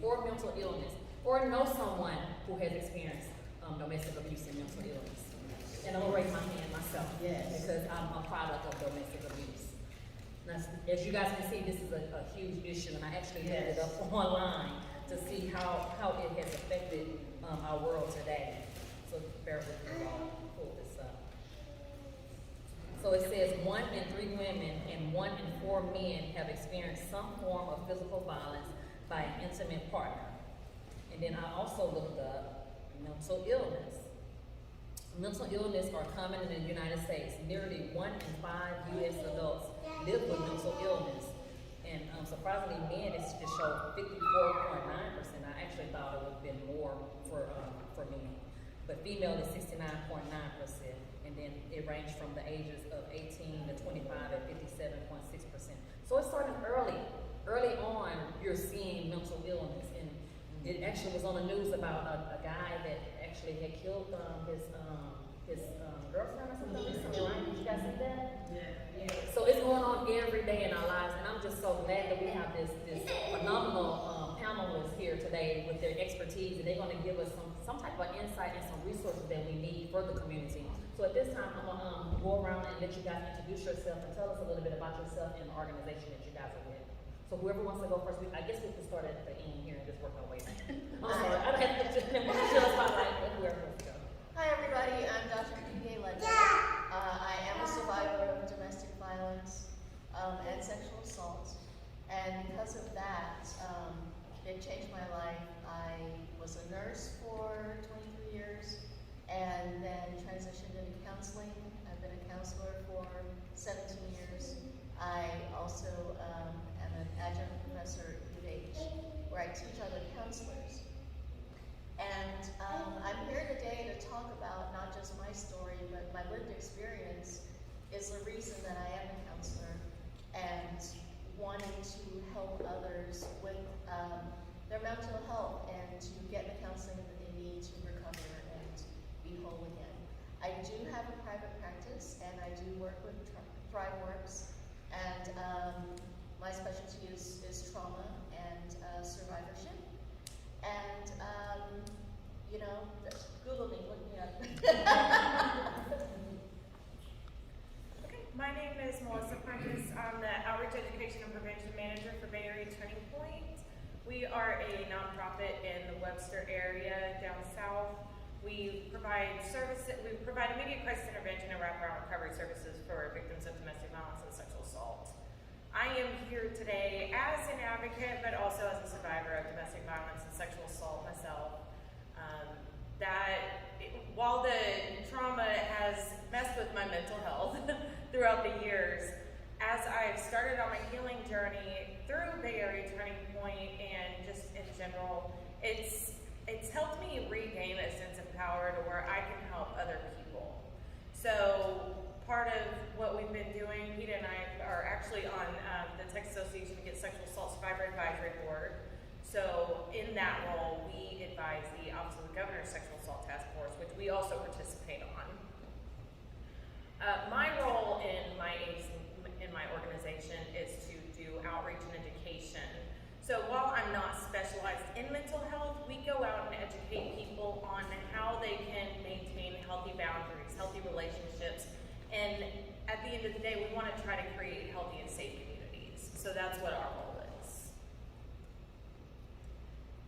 or mental illness, or know someone who has experienced domestic abuse and mental illness. And I'm gonna raise my hand myself, because I'm a product of domestic abuse. Now, as you guys can see, this is a huge issue, and I actually looked it up online to see how it has affected our world today. So bear with me while I pull this up. So it says 1 in 3 women and 1 in 4 men have experienced some form of physical violence by an intimate partner. And then I also looked up mental illness. Mental illness are common in the United States. Nearly 1 in 5 U.S. adults live with mental illness. And surprisingly, men it just showed 54.9%. I actually thought it would have been more for men. But female is 69.9%. And then it ranged from the ages of 18 to 25 at 57.6%. So it started early. Early on, you're seeing mental illness. And it actually was on the news about a guy that actually had killed his girlfriend or something recently, right? Did you guys see that? Yeah. So it's going on every day in our lives, and I'm just so glad that we have this phenomenal panelists here today with their expertise, and they're going to give us some type of insight and some resources that we need for the community. So at this time, I'm going to go around and let you guys introduce yourself and tell us a little bit about yourself and the organization that you guys are with. So whoever wants to go first, I guess we can start at the end here and just work our way back. I'm sorry, I don't have to just spotlight, but whoever wants to go. Hi everybody, I'm Dr. P.K. Ledger. I am a survivor of domestic violence and sexual assault. And because of that, it changed my life. I was a nurse for 23 years and then transitioned into counseling. I've been a counselor for 17 years. I also am an adjunct professor at UH, where I teach other counselors. And I'm here today to talk about not just my story, but my lived experience is the reason that I am a counselor and wanting to help others with their mental health and to get the counseling that they need to recover and be whole again. I do have a private practice and I do work with ThriveWorks, and my specialty is trauma and survivorship. And, you know, Google me, look me up. Okay, my name is Melissa Prentice. I'm the Outreach Education and Prevention Manager for Bay Area Turning Point. We are a nonprofit in the Webster area down south. We provide services. We provide immediate crisis intervention and wraparound recovery services for victims of domestic violence and sexual assault. I am here today as an advocate, but also as a survivor of domestic violence and sexual assault myself. While the trauma has messed with my mental health throughout the years, as I've started on my healing journey through Bay Area Turning Point and just in general, it's helped me regain a sense of power to where I can help other people. So part of what we've been doing, Peter and I are actually on the Texas Association Against Sexual Assault Survivor Advisory Board. So in that role, we advise the Office of the Governor's Sexual Assault Task Force, which we also participate on. My role in my organization is to do outreach and education. So while I'm not specialized in mental health, we go out and educate people on how they can maintain healthy boundaries, healthy relationships, and at the end of the day, we want to try to create healthy and safe communities. So that's what our role is.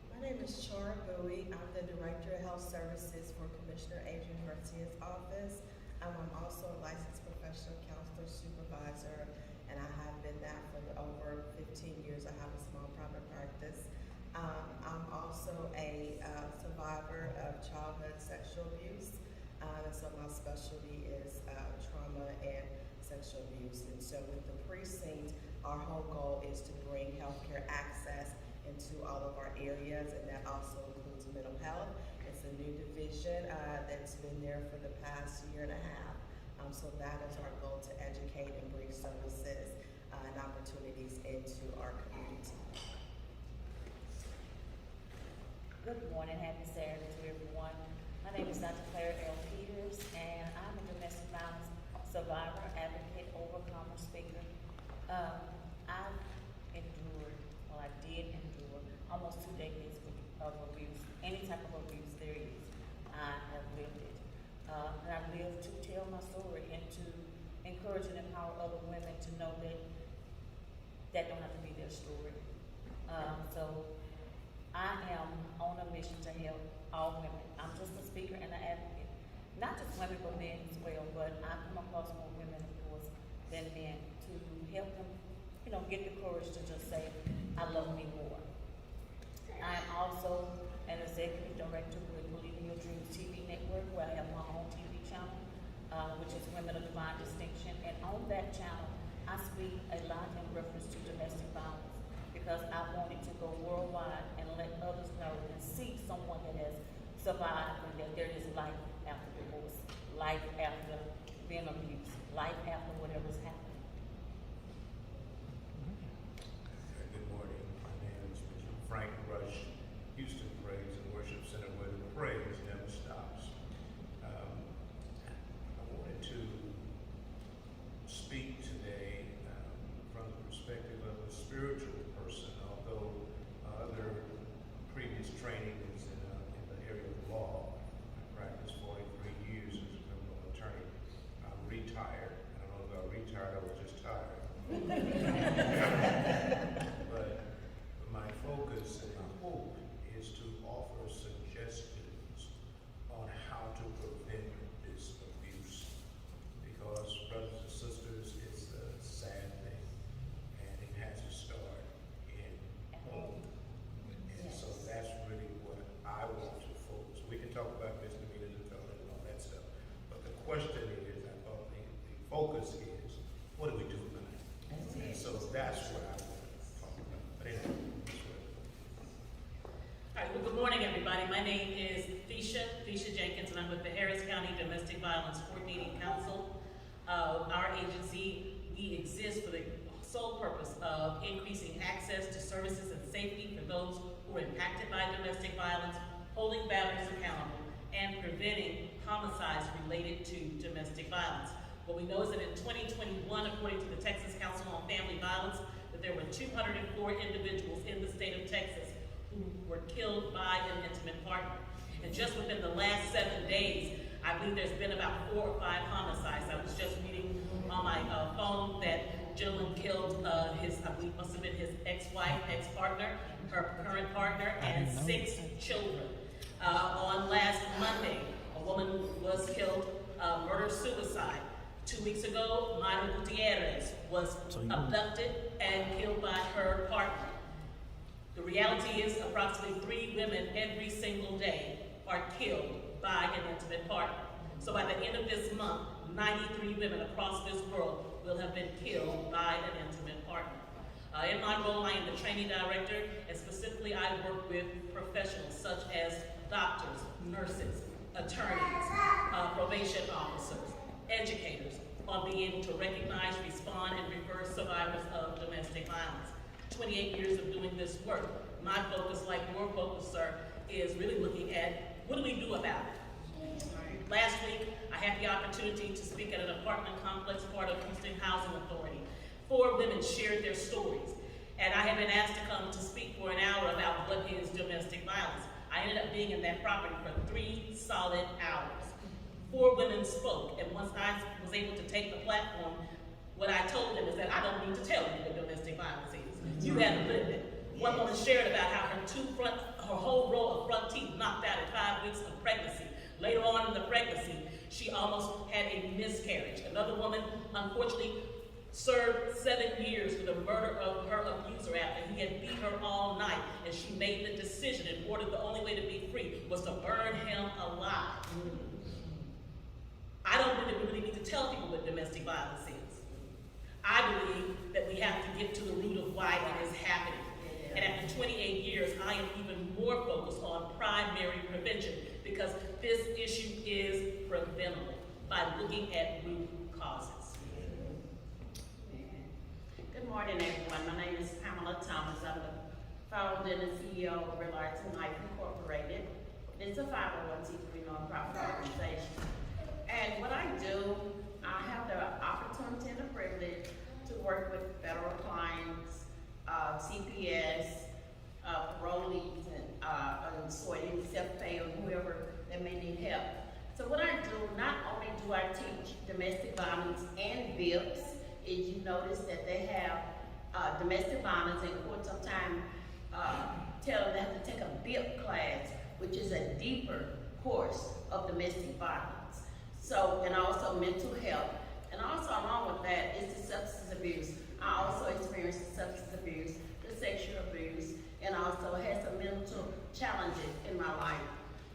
My name is Chara Bowie. I'm the Director of Health Services for Commissioner Adrian Garcia's office. I'm also a licensed professional counselor supervisor, and I have been that for over 15 years. I have a small private practice. I'm also a survivor of childhood sexual abuse. And so my specialty is trauma and sexual abuse. And so with the precinct, our whole goal is to bring healthcare access into all of our areas, and that also includes mental health. It's a new division that's been there for the past year and a half. So that is our goal, to educate and bring services and opportunities into our community. Good morning, happy Saturday to everyone. My name is Dr. Claire L. Peters, and I'm a domestic violence survivor, advocate, overcomer, speaker. I did endure almost 2 decades know that that don't have to be their story. So I am on a mission to help all women. I'm just a speaker and an advocate. Not just women, but men as well. But I come across more women, of course, than men to help them, you know, get the courage to just say, I love me more. I am also an executive director with Believe in Your Dreams TV network, where I have my own TV channel, which is Women of Divine Distinction. And on that channel, I speak a lot in reference to domestic violence, because I want it to go worldwide and let others know and see someone that has survived, and that there is life after divorce, life after being abused, life after whatever's happened. Good morning. My name is Bishop Frank Rush, Houston Praise and Worship Center, where the praise never stops. I wanted to speak today from the perspective of a spiritual person, although other previous training is in the area of law. I practiced 43 years as a criminal attorney. I'm retired. I don't know if I retired or was just tired. But my focus and my hope is to offer suggestions on how to prevent this abuse. Because, brothers and sisters, it's a sad thing, and it has to start in home. And so that's really what I want to focus. We can talk about misdemeanors and felonies and all that stuff, but the question is, I thought the focus is, what do we do about it? And so that's what I want to talk about. But anyway, that's what. All right, well, good morning, everybody. My name is Thesha Jenkins, and I'm with the Harris County Domestic Violence Coordinating Council. Our agency, we exist for the sole purpose of increasing access to services and safety for those who are impacted by domestic violence, holding batterers accountable, and preventing homicides related to domestic violence. What we know is that in 2021, according to the Texas Council on Family Violence, that there were 204 individuals in the state of Texas who were killed by an intimate partner. And just within the last 7 days, I believe there's been about 4 or 5 homicides. I was just reading on my phone that gentleman killed his, I believe must have been his ex-wife, ex-partner, her current partner, and 6 children. On last Monday, a woman was killed, murder-suicide. 2 weeks ago, Myra Gutierrez was abducted and killed by her partner. The reality is approximately 3 women every single day are killed by an intimate partner. So by the end of this month, 93 women across this world will have been killed by an intimate partner. In my role, I am the training director, and specifically I work with professionals such as doctors, nurses, attorneys, probation officers, educators, on being able to recognize, respond, and refer survivors of domestic violence. 28 years of doing this work. My focus, like your focus, sir, is really looking at what do we do about it. Last week, I had the opportunity to speak at an apartment complex part of Houston Housing Authority. 4 women shared their stories, and I had been asked to come to speak for an hour about what is domestic violence. I ended up being in that property for 3 solid hours. 4 women spoke, and once I was able to take the platform, what I told them is that I don't need to tell you what domestic violence is. You haven't lived it. One woman shared about how her whole row of front teeth knocked out at 5 weeks of pregnancy. Later on in the pregnancy, she almost had a miscarriage. Another woman, unfortunately, served 7 years for the murder of her abuser after he had beat her all night, and she made the decision in order the only way to be free was to burn him alive. I don't really need to tell people what domestic violence is. I believe that we have to get to the root of why it is happening. And after 28 years, I am even more focused on primary prevention, because this issue is preventable by looking at root causes. Good morning, everyone. My name is Pamela Thomas. I'm the founder and CEO of Reliance Life Incorporated. It's a 501c3 nonprofit organization. And what I do, I have the opportunity and the privilege to work with federal clients, CPS, parolees, and self-pay, or whoever that may need help. So what I do, not only do I teach domestic violence and VIPs, is you notice that domestic violence, and court sometimes tell them they have to take a BIP class, which is a deeper course of domestic violence. So, and also mental health. And also along with that is the substance abuse. I also experienced the substance abuse, the sexual abuse, and also had some mental challenges in my life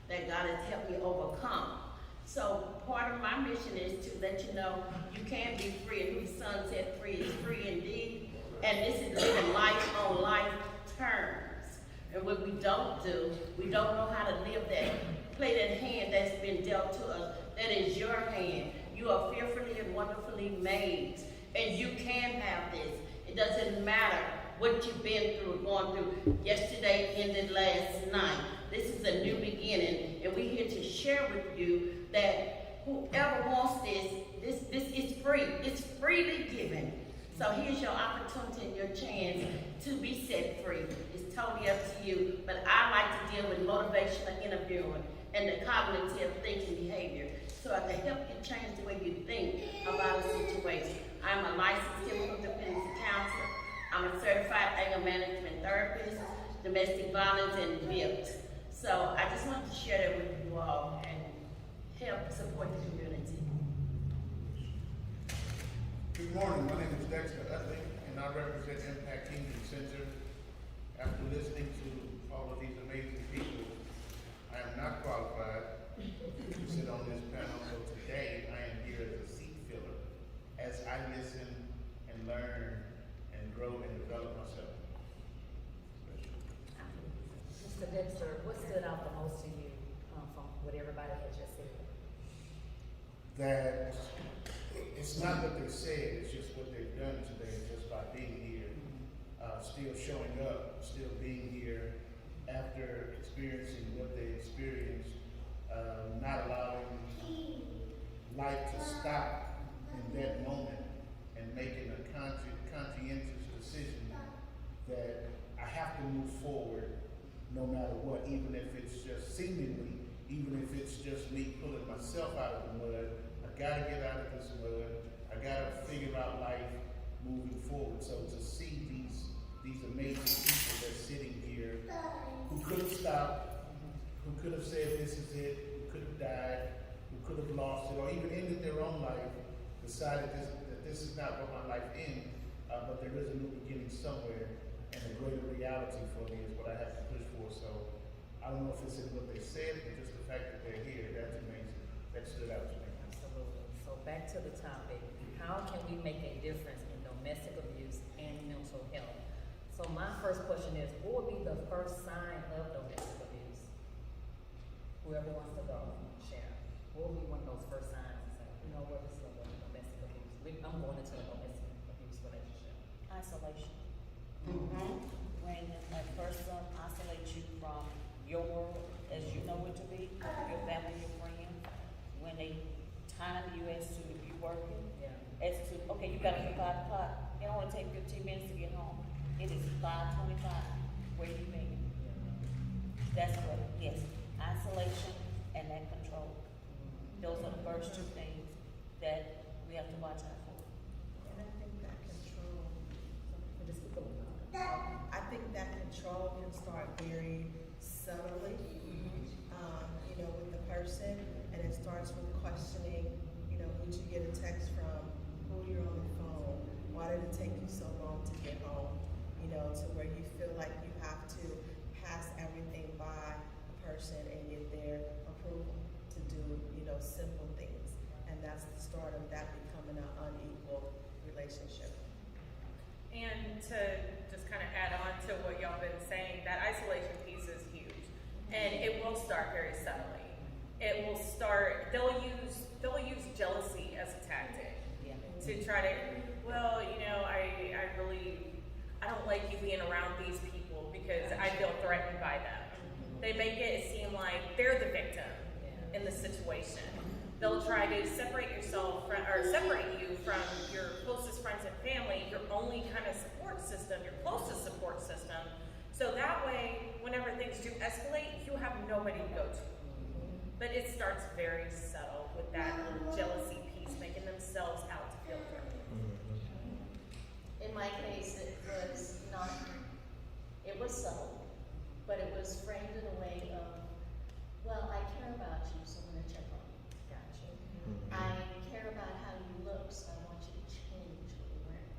that God has helped me overcome. So part of my mission is to let you know you can be free, and who the Son set free is free indeed. And this is living life on life terms. And what we don't do, we don't know how to live that, play that hand that's been dealt to us. That is your hand. You are fearfully and wonderfully made, and you can have this. It doesn't matter what you've been through, going through. Yesterday ended last night. This is a new beginning, and we're here to share with you that whoever wants this is free. It's freely given. So here's your opportunity and your chance to be set free. It's totally up to you. But I like to deal with motivational interviewing and the cognitive thinking behavior, so I can help you change the way you think about a situation. I'm a licensed chemical dependency counselor. I'm a certified anger management therapist, domestic violence, and VIP. So I just wanted to share that with you all and help support the community. Good morning, my name is Dexter Utley, and I represent Impact Kingdom Center. After listening to all of these amazing people, I am not qualified to sit on this panel, so today I am here as a seat filler as I listen and learn and grow and develop myself. Mr. Dexter, what stood out the most to you from what everybody had just said? That it's not what they said, it's just what they've done today, just by being here, still showing up, still being here after experiencing what they experienced, not allowing life to stop in that moment and making a conscientious decision that I have to move forward no matter what, even if it's just seemingly, even if it's just me pulling myself out of the mud. I gotta get out of this mud. I gotta figure out life moving forward. So to see these amazing people that's sitting here who could have stopped, who could have said this is it, who could have died, who could have lost it, or even ended their own life, decided that this is not what my life ends, but there is a new beginning somewhere, and a greater reality for me is what I have to push for. So I don't know if it's in what they said, but just the fact that they're here, that's amazing. That stood out to me. Absolutely. So back to the topic, how can we make a difference in domestic abuse and mental health? So my first question is, what would be the first sign of domestic abuse? Whoever wants to go, share. What would be one of those first signs? You know what, this is a domestic abuse. I'm going into a domestic abuse relationship. Isolation. Mm-hmm. When a person isolates you from your world as you know it to be, your family, your friends, when they time you as to if you're working, Yeah. as to, okay, you gotta be 5 o'clock, it only take 15 minutes to get home. It is 5:25, where you been? That's what, yes, isolation and that control. Those are the first two things that we have to watch out for. And I think that control, Just keep going. I think that control can start very subtly, you know, with the person, and it starts with questioning, you know, who'd you get a text from, who you're on the phone, why did it take you so long to get home, you know, to where you feel like you have to pass everything by a person and get their approval to do, you know, simple things. And that's the start of that becoming an unequal relationship. And to just kind of add on to what y'all been saying, that isolation piece is huge. And it will start very subtly. It will start, they'll use jealousy as a tactic to try to, well, you know, I don't like you being around these people because I feel threatened by them. They make it seem like they're the victim in the situation. They'll try to separate you from your closest friends and family, your only kind of support system, your closest support system. So that way, whenever things do escalate, you have nobody to go to. But it starts very subtle with that little jealousy piece, making themselves out to feel threatened. In my case, it was subtle, but it was framed in a way of, well, I care about you, so I'm gonna check on you. Gotcha. I care about how you look, so I want you to change what you're wearing.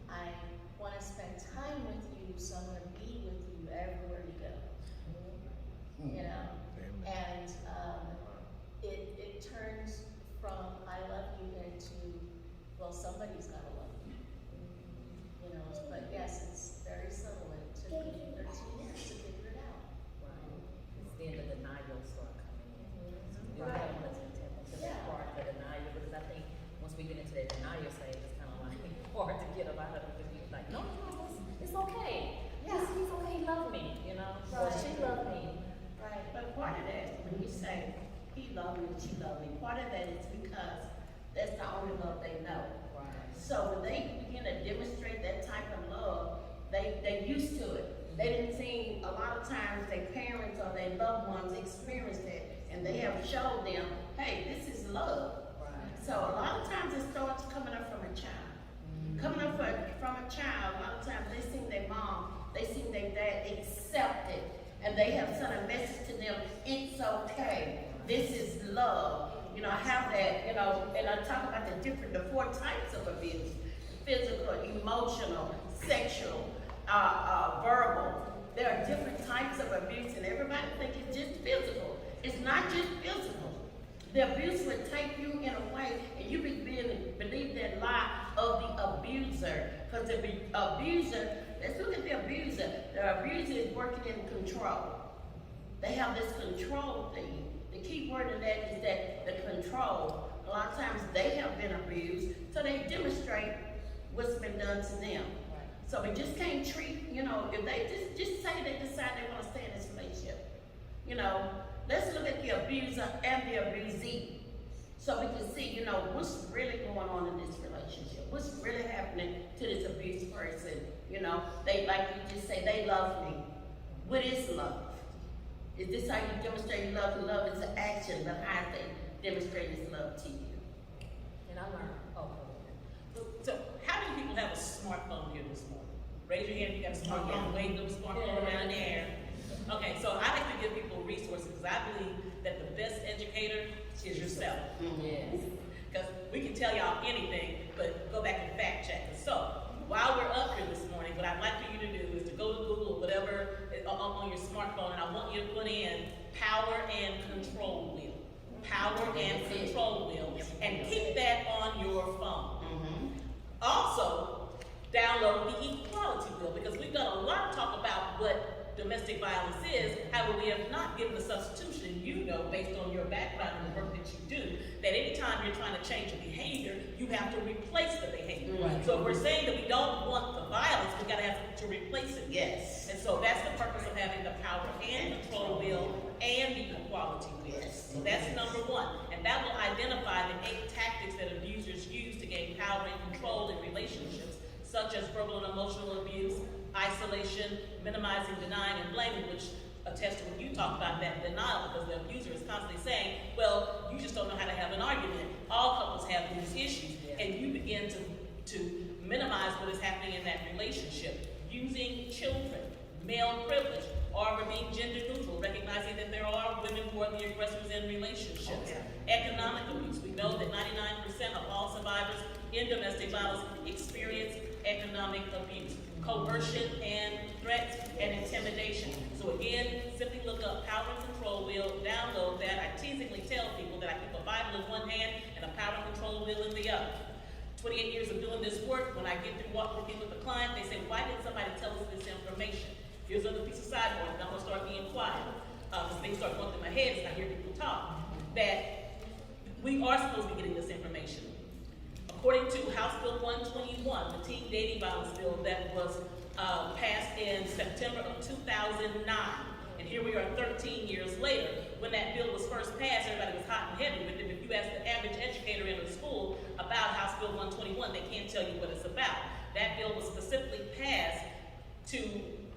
I wanna spend time with you, so I'm gonna be with you everywhere you go. You know? And, it turns from I love you into, well, somebody's gotta love you. You know, but yes, it's very subtle, and it took me 13 years to figure it out. Right. It's then the denial start coming in. You don't Right. want to tap into that Yeah. part, the denial, because I think once we get into that denial stage, it's kind of like hard to get up out of it, because you're like, no, it's okay. Yeah. He's okay, he loved me, you know? Or Right. she loved me. Right. But part of that, when you say he loved me, she loved me, part of that is because that's the only love they know. Right. So when they begin to demonstrate that type of love, they used to it. They didn't see, a lot of times their parents or their loved ones experienced it, and they have showed them, hey, this is love. Right. So a lot of times it starts coming up from a child. Coming up from a child, a lot of times they seen their mom, they seen their dad accept it, and they have sent a message to them, it's okay, this is love. You know, I have that, you know, and I talk about the 4 types of abuse: physical, emotional, sexual, verbal. There are different types of abuse, and everybody thinks it's just physical. It's not just physical. The abuse would take you in a way, and you begin to believe that lie of the abuser. Because the abuser, let's look at the abuser. The abuser is working in control. They have this control thing. The key word in that is that the control. A lot of times they have been abused, so they demonstrate what's been done to them. So we just can't treat, you know, if they just say they decide they want to stay in this relationship, you know, let's look at the abuser and the abusee, so we can see, you know, what's really going on in this relationship, what's really happening to this abused person. You know, they, like you just say, they love me. What is love? Is this how you demonstrate love? Love is an action, but how they demonstrate this love to you. And I learned, So how many people have a smartphone here this morning? Raise your hand if you got a smartphone, wave them smartphone around the air. Okay, so I like to give people resources, because I believe that the best educator is yourself. yes. Because we can tell y'all anything, but go back and fact check us. So while we're up here this morning, what I'd like for you to do is to go to Google or whatever on your smartphone, and I want you to put in power and control wheel. Power and control wheel. And keep that on your phone. Also, download the equality wheel, because we've done a lot of talk about what domestic violence is. However, we have not given a substitution. You know, based on your background and the work that you do, that anytime you're trying to change a behavior, you have to replace the behavior. Right. So if we're saying that we don't want the violence, we gotta have to replace it. Yes. And so that's the purpose of having the power and control wheel and the equality wheel. Yes. So that's number 1. And that will identify the 8 tactics that abusers use to gain power and control in relationships, such as verbal and emotional abuse, isolation, minimizing, denying, and blaming, which attests to what you talked about, that denial, because the abuser is constantly saying, well, you just don't know how to have an argument. All couples have these issues, and you begin to minimize what is happening in that relationship, using children, male privilege, or being gender neutral, recognizing that there are women who are the aggressors in relationships. Economic abuse. We know that 99% of all survivors in domestic violence experience economic abuse. Coercion and threats and intimidation. So again, simply look up Power and Control Wheel, download that. I teasingly tell people that I keep a Bible in one hand and a Power and Control Wheel in the other. 28 years of doing this work, when I get through working with a client, they say, why didn't somebody tell us this information? Here's another piece of sideboard, and I'm gonna start being quiet. Because things start going through my head as I hear people talk. That we are supposed to be getting this information. According to House Bill 121, the teen dating violence bill that was passed in September of 2009, and here we are 13 years later. When that bill was first passed, everybody was hot and heavy with it. If you ask the average educator in a school about House Bill 121, they can't tell you what it's about. That bill was specifically passed to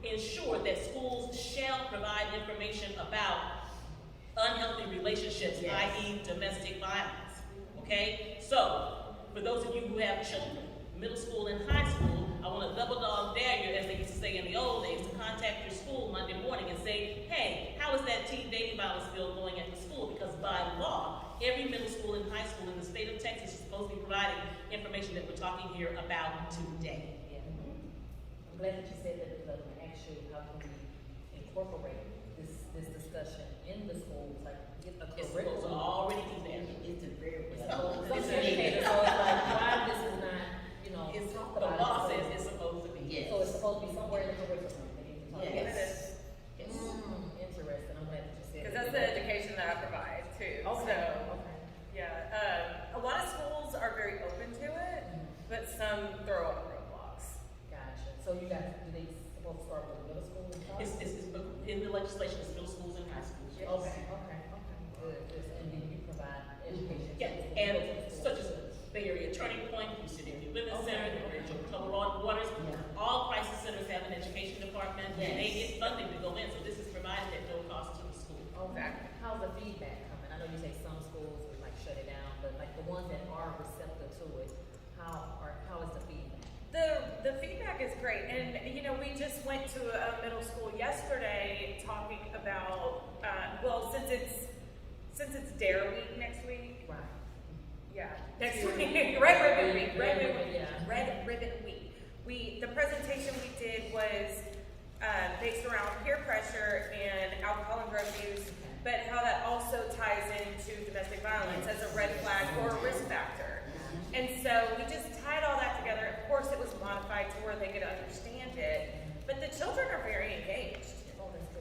ensure that schools shall provide information about unhealthy relationships, i.e. domestic violence. Okay? So, for those of you who have children, middle school and high school, I want to double dog dare you, as they used to say in the old days, to contact your school Monday morning and say, hey, how is that teen dating violence bill going at the school? Because by law, every middle school and high school in the state of Texas is supposed to be providing information that we're talking here about today. Yeah. I'm glad that you said that, because I was gonna ask you, how can we incorporate this discussion in the schools, like get a It's supposed to curriculum? already be there. It's a very It's well. supposed to be educated, so it's like, why this is not, you know, It's, talked the about. law says it's supposed to be. Yes. So it's supposed to be somewhere in the curriculum, they need to talk about Yes. it. Yes. Interesting, I'm glad that you said. Because that. that's the education that I provide too. Okay, So, okay. yeah, a lot of schools are very open to it, but some throw up roadblocks. Gotcha, so you guys, do they supposed to start with middle school and college? It's in the legislation, it's middle schools and high schools. Yes. Okay, good, and then you provide education. Yeah, and such as Bay Area Turning Point, Houston Area Women's Center, the Rachel Colorado Waters, all crisis centers have an education department, and they get funding to go in, so this is provided at no cost to the school. Okay, how's the feedback coming? I know you say some schools would like shut it down, but like the ones that are receptive to it, how is the feedback? The feedback is great, and you know, we just went to a middle school yesterday talking about, well, since it's Dare Week next week, Right. yeah, next week, Red Ribbon Week, Yeah. Red Ribbon Week. The presentation we did was based around peer pressure and alcohol and drug use, but how that also ties into domestic violence as a red flag or a risk factor. And so we just tied all that together. Of course, it was modified to where they could understand it, but the children are very engaged.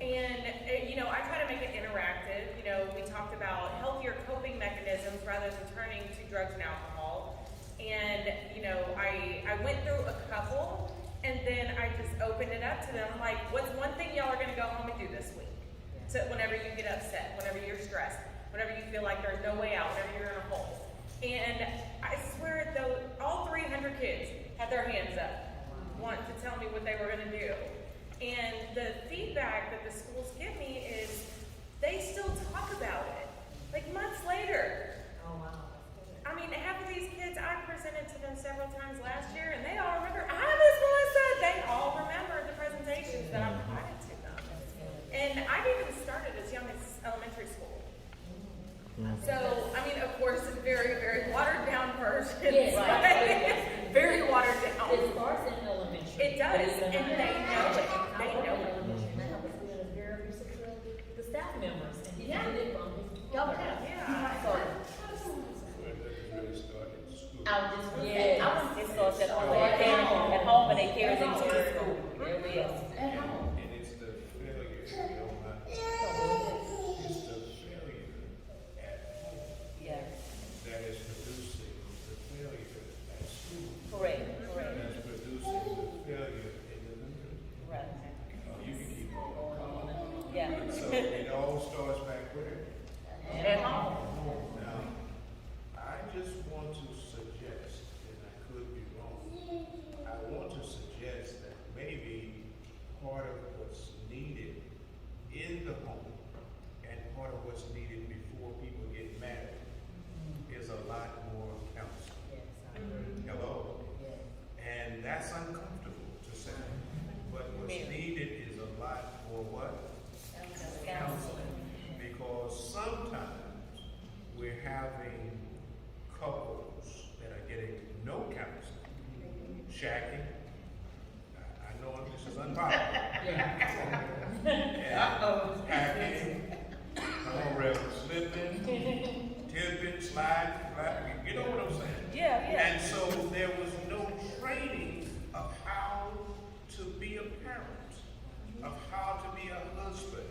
And, you know, I try to make it interactive. You know, we talked about healthier coping mechanisms rather than turning to drugs and alcohol. And, you know, I went through a couple, and then I just opened it up to them. I'm like, what's one thing y'all are going to go home and do this week? So whenever you get upset, whenever you're stressed, whenever you feel like there's no way out, whenever you're in a hole. And I swear, though, all 300 kids had their hands up, wanting to tell me what they were going to do. And the feedback that the schools give me is they still talk about it, like months later. Oh, wow. I mean, half of these kids, I presented to them several times last year, and they all remember, hi, Miss Melissa. They all remember the presentations that I provided to them. And I've even started as young as elementary school. So, I mean, of course, a very, very watered down version. Yes, Right? Very watered down. It starts in elementary. It does, and they know it. I They work know in it. elementary, and I have a student that's very abusive to the staff members, and he Yeah. did it from his Yeah. mother. Yeah. So, Where does it really start in school? I was just gonna Yes. say, I was It starts at home, At home. at home, and they carry it At into home. the school. There it is. at home. And it's the failure, if you don't mind. It's the failure at home Yeah, that is producing the failure at school. correct. That's producing the failure in the neighborhood. Right. You can keep on. Yeah. So it all starts back where? At home. Now, I just want to suggest, and I could be wrong, I want to suggest that maybe part of what's needed in the home and part of what's needed before people get married is a lot more counseling. yes, I agree. Hello? Yes. And that's uncomfortable to say, but what's needed is a lot more what? Counseling. Because sometimes we're having couples that are getting no counseling, shacking. I know this is unpopular. And packing, come on, Rev, slipping, tipping, sliding, you know what I'm saying? Yeah, And so there was no training of how to be a parent, of how to be a husband,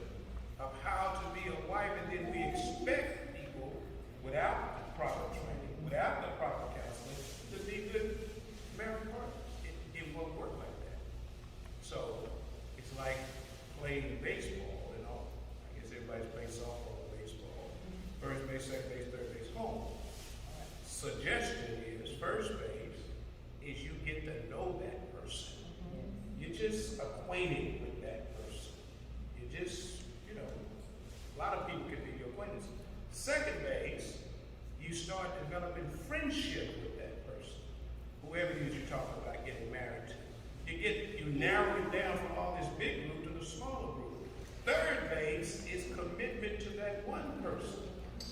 of how to be a wife, and then we expect people without the proper training, without the proper counseling, to be good married partners. It won't work like that. So it's like playing baseball, you know. I guess everybody's playing softball or baseball. First base, second base, third base, home. Suggestion is first base is you get to know that person. You're just acquainted with that person. You just, you know, a lot of people can be your acquaintance. Second base, you start developing friendship with that person. Whoever it is you're talking it's commitment to that one person.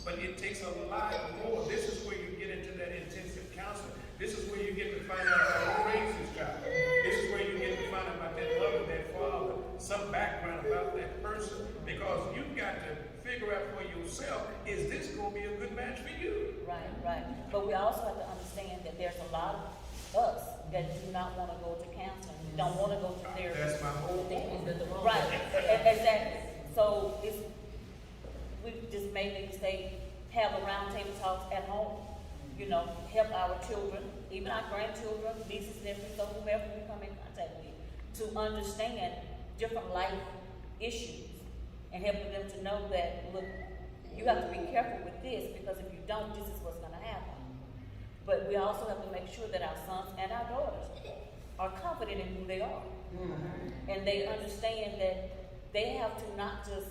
But it takes a lot more. This is where you get into that intensive counseling. This is where you get to find out how to raise this child. This is where you get to find out about that mother, that father, some background about that person. Because you've got to figure out for yourself, is this going to be a good match for you? Right, right. But we also have to understand that there's a lot of us that do not want to go to counseling, don't want to go to therapy. That's my whole point. Right, exactly. So we just mainly say, have a roundtable talks at home, you know, help our children, even our grandchildren, nieces, nephews, or whomever we come in contact with, to understand different life issues and helping them to know that, look, you have to be careful with this, because if you don't, this is what's going to happen. But we also have to make sure that our sons and our daughters are confident in who they are. Mm-hmm. And they understand that they have to not just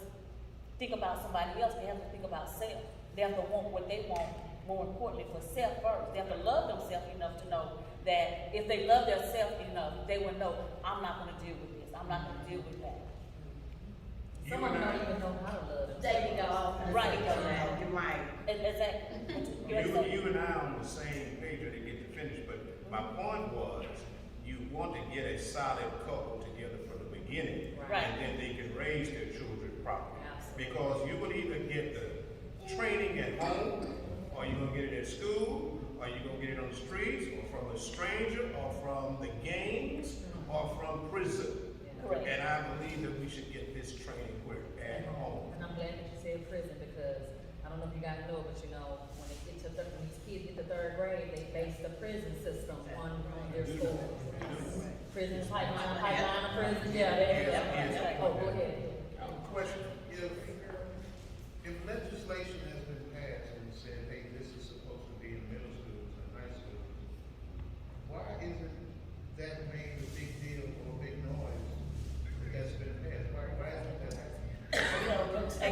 think about somebody else, they have to think about self. They have to want what they want, more importantly, for self first. They have to love themselves enough to know that if they love themselves enough, they will know, I'm not going to deal with this, I'm not going to deal with that. Some of them don't even know how to love themselves. There you go. Right. You're right. Exactly. You and I are on the same page when they get to finish, but my point was, you want to get a solid couple together from the beginning, Right. and then they can raise their children properly. Absolutely. Because you will either get the training at home, or you're gonna get it at school, or you're gonna get it on the streets, or from a stranger, or from the gangs, or from prison. Correct. And I believe that we should get this training where at home. And I'm glad that you said prison, because I don't know if you guys know, but you know, when they get to when these kids get to third grade, they base the prison system on their school. Prison pipeline of prison, yeah. Oh, go ahead. Question, if legislation has been passed and said, hey, this is supposed to be in middle schools and high schools, why isn't that made a big deal or a big noise that's been passed? Why isn't that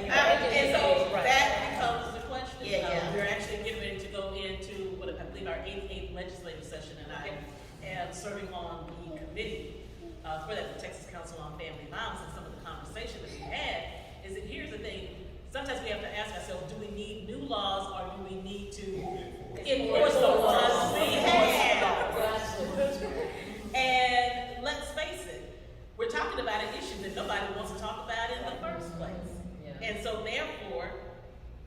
happening? And so that becomes the question. Yeah. We're actually getting ready to go into what I believe our 88th legislative session, and I am serving on the committee for that, the Texas Council on Family Violence, and some of the conversation that we had is that here's the thing. Sometimes we have to ask ourselves, do we need new laws, or do we need to enforce the ones we have? And let's face it, we're talking about an issue that nobody wants to talk about in the first place. Yeah. And so therefore,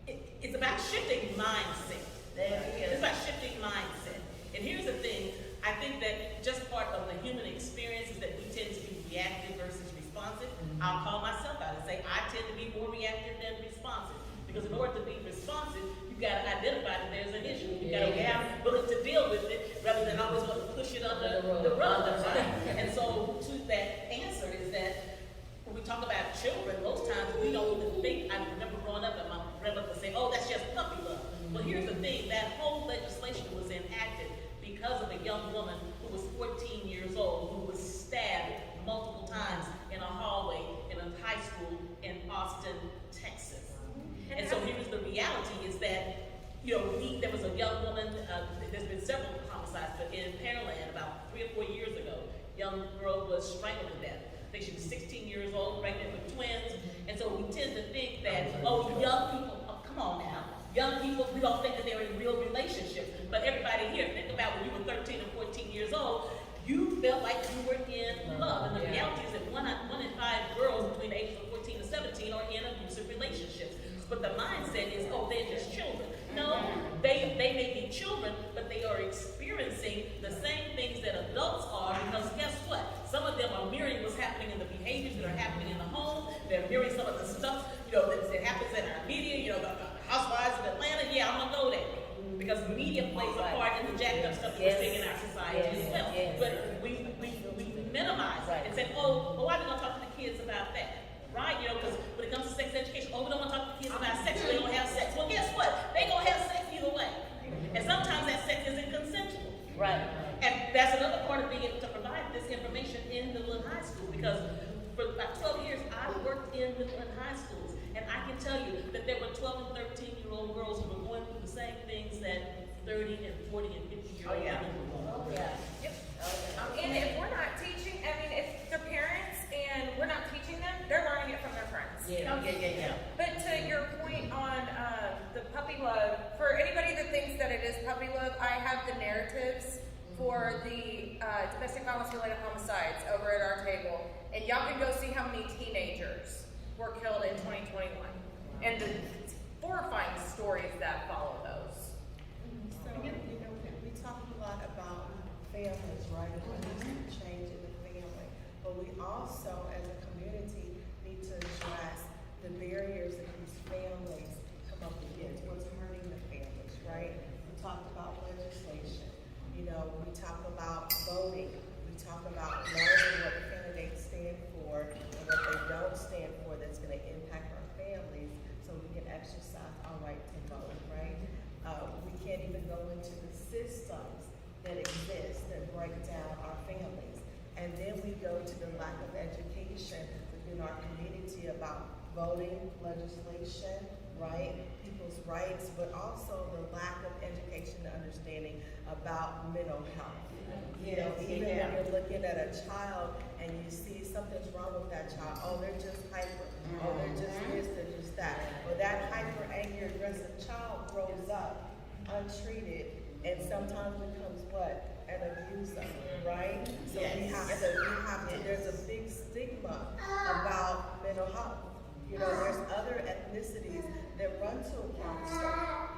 it's about shifting mindset. It's about shifting mindset. And here's the thing, I think that just part of the human experience is that we tend to be reactive versus responsive. I'll call myself out and say I tend to be more reactive than responsive. Because in order to be responsive, you've got to identify that there's an issue. You've got to have willing to deal with it rather than always want to push it under the rug, right? And so to that answer is that when we talk about children, most times we don't even think. I remember growing up and my grandmother would say, oh, that's just puppy love. Well, here's the thing, that whole legislation was enacted because of a young woman who was 14 years old, who was stabbed multiple times in a hallway in a high school in Austin, Texas. And so here's the reality is that, you know, there was a young woman, there's been several homicides, but in Pearland about 3 or 4 years ago, young girl was strangled to death. I think she was 16 years old, pregnant with twins. And so we tend to think that, oh, young people, oh, come on now. Young people, we don't think that they're in real relationships. But everybody here, think about when you were 13 or 14 years old, you felt like you were in love. And the reality is that one in 5 girls between the ages of 14 and 17 are in abusive relationships. But the mindset is, oh, they're just children. No, they may be children, but they are experiencing the same things that adults are, because guess what? Some of them are mirroring what's happening in the behaviors that are happening in the home. They're mirroring some of the stuff, you know, that happens in our media, you know, the housewives of Atlanta. Yeah, I'm gonna go there. Because media plays a part in the jacked up stuff that we're seeing in our society as well. But we minimize and say, oh, why are we gonna talk to the kids about that? Right? You know, because when it comes to sex education, oh, we don't want to talk to the kids about sex, so they don't have sex. Well, guess what? They gonna have sex either way. And sometimes that sex isn't consensual. Right. And that's another part of being able to provide this information in Midland High School, because for about 12 years, I worked in Midland High Schools, and I can tell you that there were 12 and 13-year-old girls who were going through the same things that 30 and 40 and 50-year-old women were going through. Yep. And if we're not teaching, I mean, if the parents and we're not teaching them, they're learning it from their friends. Yeah. Oh, yeah. But to your point on the puppy love, for anybody that thinks that it is puppy love, I have the narratives for the domestic violence related homicides over at our table. And y'all can go see how many teenagers were killed in 2021. And the horrifying stories that follow those. So, we talk a lot about families, right? And what needs to change in the family. But we also, as a community, need to address the barriers that these families come up against, what's hurting the families, right? We talked about legislation. We talk about voting. We talk about learning what candidates stand for and what they don't stand for that's going to impact our families so we can exercise our right to vote, right? We can't even go into the systems that exist that break down our families. And then we go to the lack of education within our community about voting, legislation, right? People's rights, but also the lack of education and understanding about mental health. Even when you're looking at a child and you see something's wrong with that child, oh, they're just hyper, oh, they're just this, they're just that. Well, that hyper, angry, aggressive child grows up untreated and sometimes becomes what? An abuser, right? So we have to, there's a big stigma about mental health. There's other ethnicities that run to a counselor,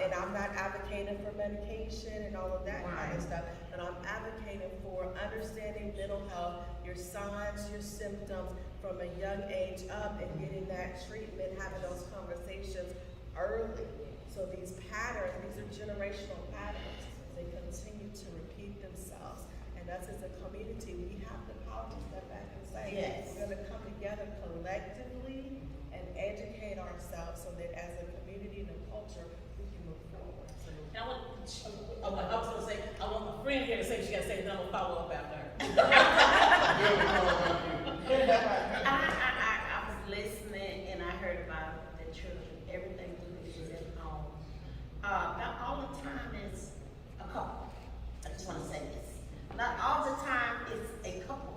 and I'm not advocating for medication and all of that kind of stuff, but I'm advocating for understanding mental health, your signs, your symptoms from a young age up and getting that treatment, having those conversations early. So these patterns, these are generational patterns, they continue to repeat themselves. And us as a community, we have the power to step back and say, we're going to come together collectively and educate ourselves so that as a community and a culture, we can move forward. And I was going to say, I want my friend here to say she got to say, then I'm going to follow up after her. I was listening and I heard about the children, everything is at home. Not all the time is a couple. I just want to say this. Not all the time is a couple.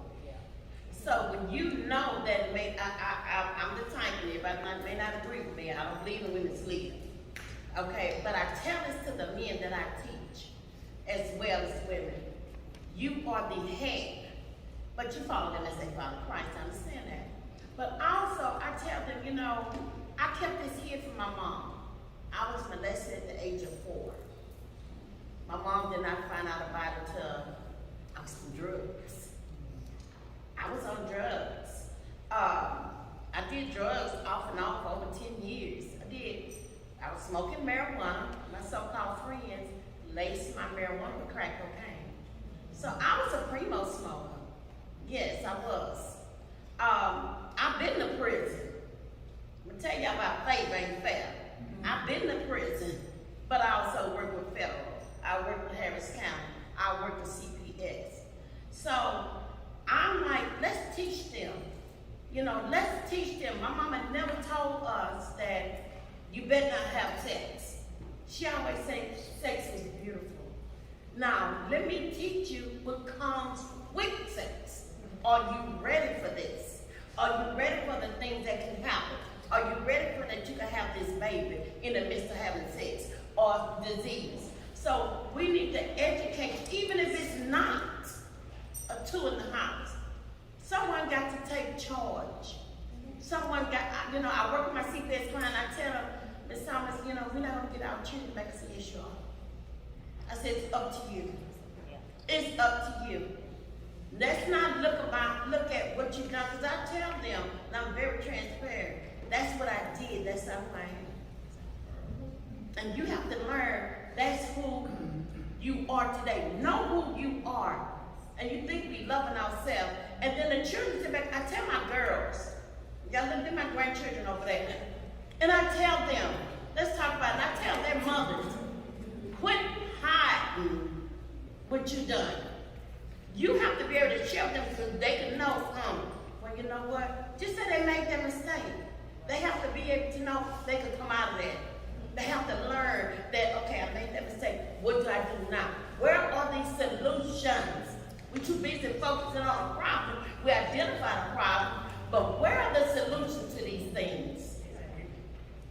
So when you know that I'm the type, and everybody may not agree with me, I don't believe in women's leading. Okay, but I tell this to the men that I teach, as well as women. You are the head, but you follow them as they follow Christ. I understand that. But also, I tell them, I kept this here from my mom. I was molested at the age of 4. My mom did not find out about it until I was on drugs. I was on drugs. I did drugs off and on for over 10 years. I did. I was smoking marijuana. My so-called friends laced my marijuana with crack cocaine. So I was a primo smoker. Yes, I was. I've been to prison. I'm gonna tell you about favor ain't fair. I've been to prison, but I also work with federal. I work with Harris County. I work with CPS. So I'm like, let's teach them. Let's teach them. My mama never told us that you better not have sex. She always said sex is beautiful. Now, let me teach you what comes with sex. Are you ready for this? Are you ready for the things that can happen? Are you ready for that you can have this baby in the midst of having sex or disease? So we need to educate, even if it's not a 2 in the house. Someone got to take charge. Someone got, I work with my CPS client, I tell them, Ms. Thomas, we're not going to get our children to make us an issue on. I said, it's up to you. It's up to you. Let's not look at what you've done, because I tell them, and I'm very transparent, that's what I did, that's how I am. And you have to learn that's who you are today. Know who you are. And you think we loving ourselves. And then the children sit back, I tell my girls, y'all look at my grandchildren over there, and I tell them, let's talk about it. I tell their mothers, quit hiding what you done. You have to be able to show them so they can know, well, you know what? Just say they made that mistake. They have to be able to know they can come out of that. They have to learn that, okay, I made that mistake. What do I do now? Where are these solutions? We're too busy focusing on a problem. We identify the problem, but where are the solutions?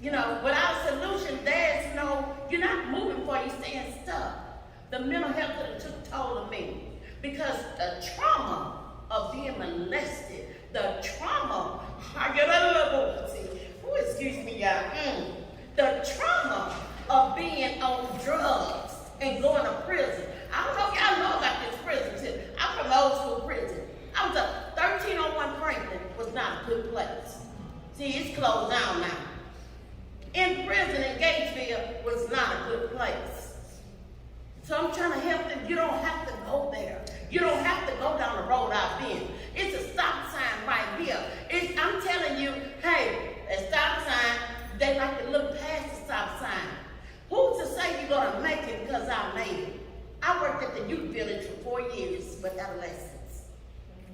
You know, without a solution, there's no, you're not moving forward, you're staying stuck. The mental health that took toll of me. Because the trauma of being molested, the trauma, excuse me, y'all, the trauma of being on drugs and going to prison. I don't know if y'all know about this prison tip. I'm from old school prison. I was a 1301 Franklin was not a good place. See, it's closed down now. In prison in Gatesville was not a good place. So I'm trying to help them. You don't have to go there. You don't have to go down the road I've been. It's a stop sign right here. I'm telling you, hey, a stop sign, they like to look past the stop sign. Who's to say you're gonna make it because I made it? I worked at the youth village for 4 years with adolescents.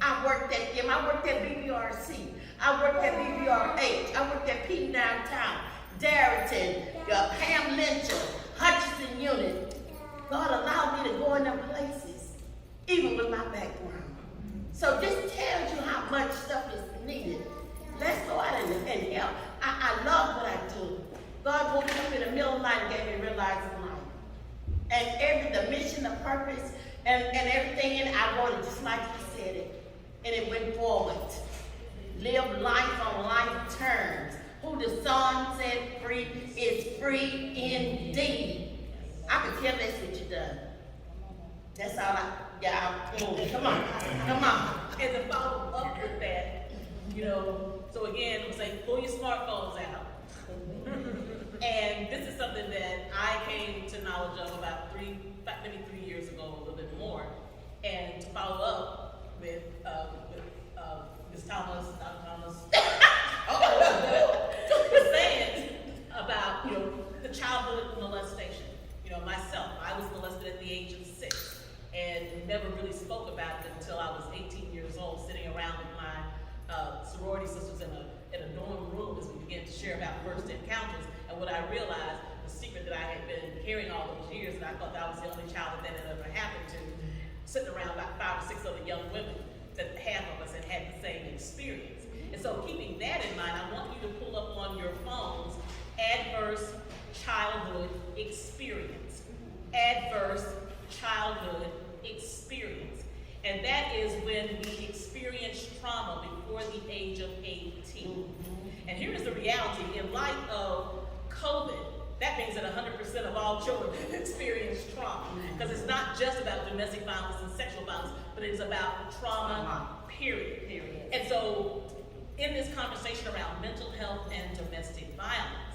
I worked at them. I worked at BBRC. I worked at BBRH. I worked at P Downtown, Darrington, Pam Lyncher, Hutchinson Unit. God allowed me to go in them places, even with my background. So this tells you how much stuff is needed. Let's go out and help. I love what I do. God woke me up in the middle of the night and gave me a realizing life. And the mission, the purpose, and everything in it, I wrote it just like he said it. And it went forward. Live life on life terms. Who the Son set free is free indeed. I could care less what you done. That's all come on. And to follow up with that, so again, I'm saying pull your smartphones out. And this is something that I came to knowledge of about maybe 3 years ago, a little bit more. And to follow up with Ms. Thomas, Dr. Thomas, was saying about, the childhood molestation. Myself, I was molested at the age of 6 and never really spoke about it until I was 18 years old, sitting around with my sorority sisters in a dorm room as we began to share about first encounters. And what I realized, the secret that I had been carrying all those years, and I thought that I was the only child that had ever happened to, sitting around about 5 or 6 other young women, that half of us had the same experience. And so keeping that in mind, I want you to pull up on your phones adverse childhood experience. Adverse childhood experience. And that is when we experience trauma before the age of 18. And here's the reality. In light of COVID, that means that 100% of all children experience trauma. Because it's not just about domestic violence and sexual violence, but it's about trauma, period. And so, in this conversation around mental health and domestic violence,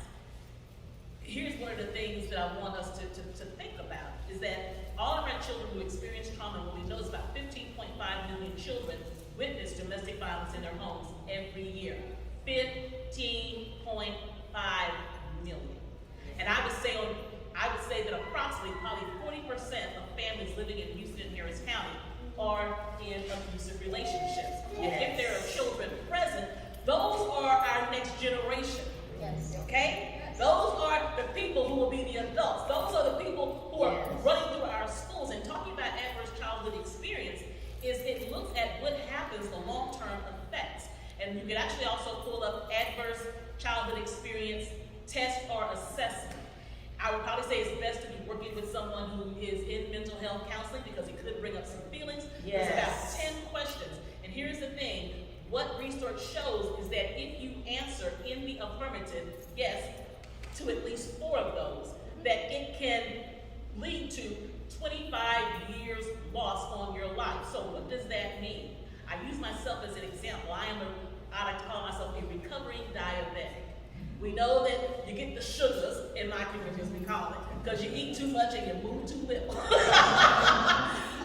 here's one of the things that I want us to think about, is that all of our children who experience trauma, what we know is about 15.5 million children witness domestic violence in their homes every year. 15.5 million. And I would say that approximately probably 40% of families living in Houston and Harris County are in abusive relationships. And if there are children present, those are our next generation. Yes. Okay? Those are the people who will be the adults. Those are the people who are running through our schools. And talking about adverse childhood experience is it looks at what happens, the long-term effects. And you can actually also pull up adverse childhood experience test or assessment. I would probably say it's best to be working with someone who is in mental health counseling because it could bring up some feelings. There's about 10 questions. And here's the thing. What research shows is that if you answer in the affirmative, yes, to at least 4 of those, that it can lead to 25 years lost on your life. So what does that mean? I use myself as an example. I like to call myself a recovering diabetic. We know that you get the sugars, in my community as we call it, because you eat too much and you move too little.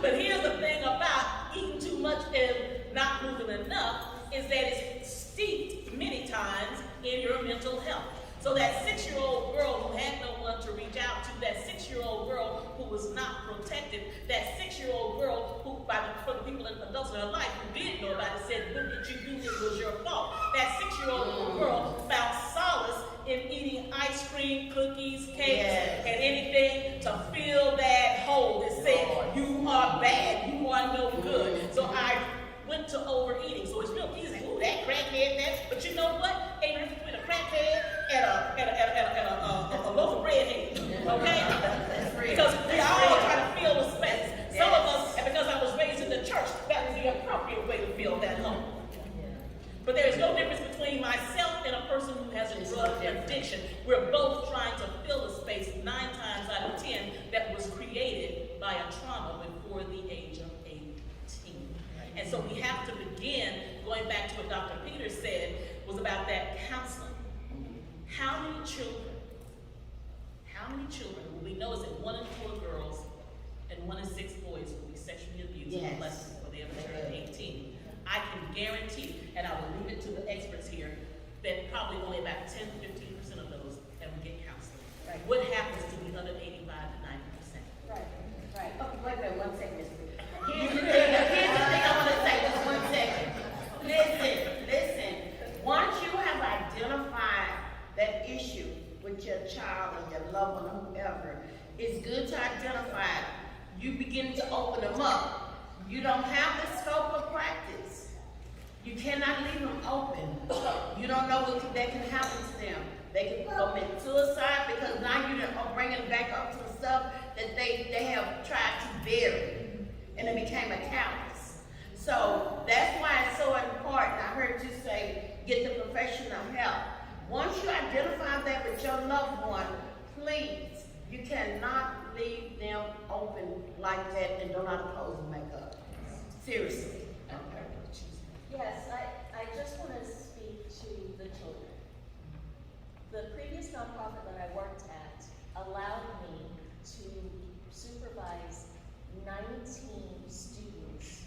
But here's the thing about eating too much and not moving enough, is that it's steeped many times in your mental health. So that 6-year-old girl who had no one to reach out to, that 6-year-old girl who was not protected, that 6-year-old girl who, for the people and adults in her life who did know about it, said, what did you do? It was your fault. That 6-year-old girl found solace in eating ice cream, cookies, cakes, and anything to fill that hole that said, you are bad, you are no good. So I went to overeating. So it's real easy. Ooh, that crackhead, that. But you know what? Ain't difference between a crackhead at a loaf of bread hand, okay? Because we all try to fill the space. Some of us, and because I was raised in the church, that was the appropriate way to fill that home. But there is no difference between myself and a person who has a drug addiction. We're both trying to fill a space 9 times out of 10 that was created by a trauma before the age of 18. And so we have to begin, going back to what Dr. Peters said, was about that counseling. How many children will we know is that 1 in 4 girls and 1 in 6 boys will be sexually abused or molested before they ever turn 18? I can guarantee, and I will leave it to the experts here, that probably only about 10 to 15% of those ever get counseling. Right. What happens to the other 85 to 90%? Right. Okay, wait a minute, 1 second, Ms. Reed. Here's the thing I want to say, just 1 second. Listen. Once you have identified that issue with your child or your loved one or whoever, it's good to identify it. You begin to open them up. You don't have the scope of practice. You cannot leave them open. You don't know what that can happen to them. They can commit suicide because now you're bringing them back up to the stuff that they have tried to bury, and it became a callous. So that's why it's so important. I heard you say, get the professional help. Once you identify that with your loved one, please, you cannot leave them open like that and don't know how to close and make up. Seriously. Yes, I just want to speak to the children. The previous nonprofit that I worked at allowed me to supervise 19 students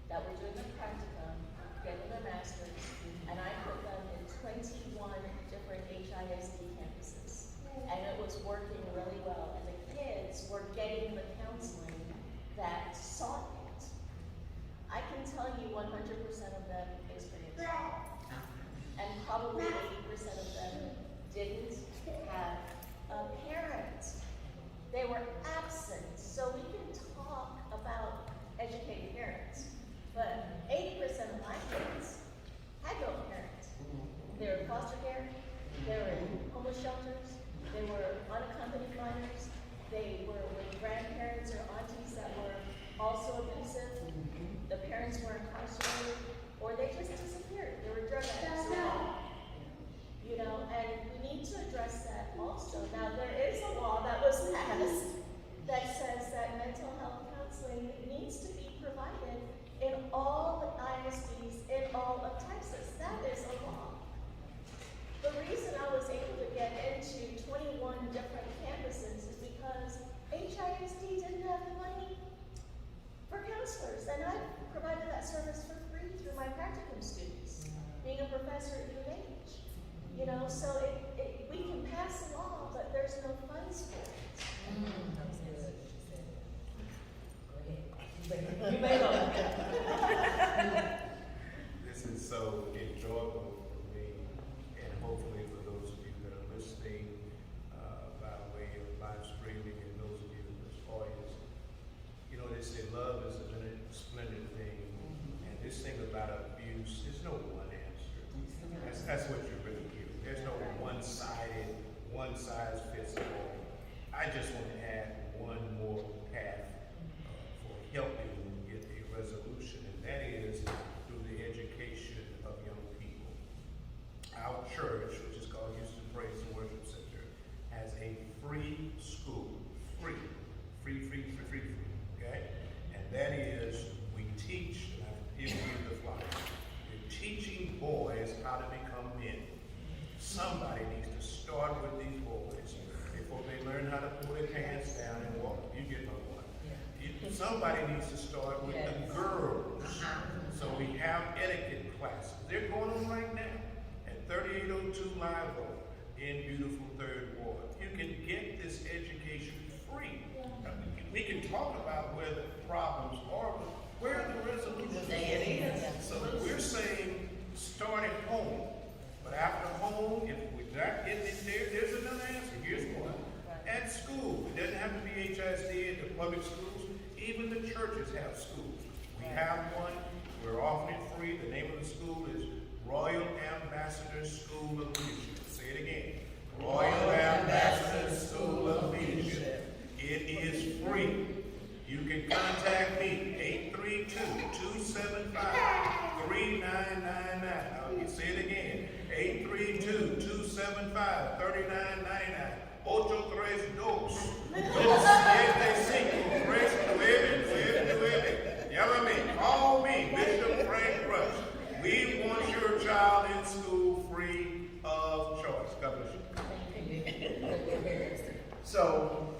that were doing the practicum, getting their master's, and I put them in 21 different HISD campuses. And it was working really well, and the kids were getting the counseling that sought it. I can tell you 100% of them experienced it. And probably 80% of them didn't have a parent. They were absent. So we can talk about educated parents, but 80% of my kids had no parents. They were in foster care, they were in homeless shelters, they were unaccompanied minors, they were with grandparents or aunties that were also abusive. The parents were incarcerated, or they just disappeared. They were drug addicts. You know, and we need to address that also. Now, there is a law that was passed that says that mental health counseling needs to be provided in all the ISDs in all of Texas. That is a law. The reason I was able to get into 21 different campuses is because HISD didn't have the money for counselors, and I provided that service for free through my practicum students, being a professor at UNH. You know, so we can pass a law, but there's no funds for it. You may go. This is so enjoyable for me, and hopefully for those of you that are listening by way of live streaming, and those of you in this audience. You know, they say love is a splendid thing, and this thing about abuse, there's no one answer. That's what you really hear. There's no one-sided, one-size-fits-all. I just want to add one more path for helping get a resolution, and that is through the education of young people. Our church, which is called Houston Praise and Worship Center, has a free school. Free. Okay? And that is, we teach, and I've given you the flyer, we're teaching boys how to become men. Somebody needs to start with these boys before they learn how to pull their pants down and walk. You get my point. Somebody needs to start with the girls. So we have etiquette classes. They're going on right now at 3802 Live Oak in beautiful Third Ward. You can get this education free. We can talk about where the problems are, but where are the resolutions? There it is. So we're saying start at home. But after home, if we're not getting it there, there's another answer. Here's one. At school. It doesn't have to be HISD in the public schools. Even the churches have schools. We have one. We're offering it free. The name of the school is Royal Ambassador School of Leadership. Say it again. 275-3999. 832. 275-3999. Llámame, call me, Bishop Frank Rush. We want your child in school free of choice. God bless you. So,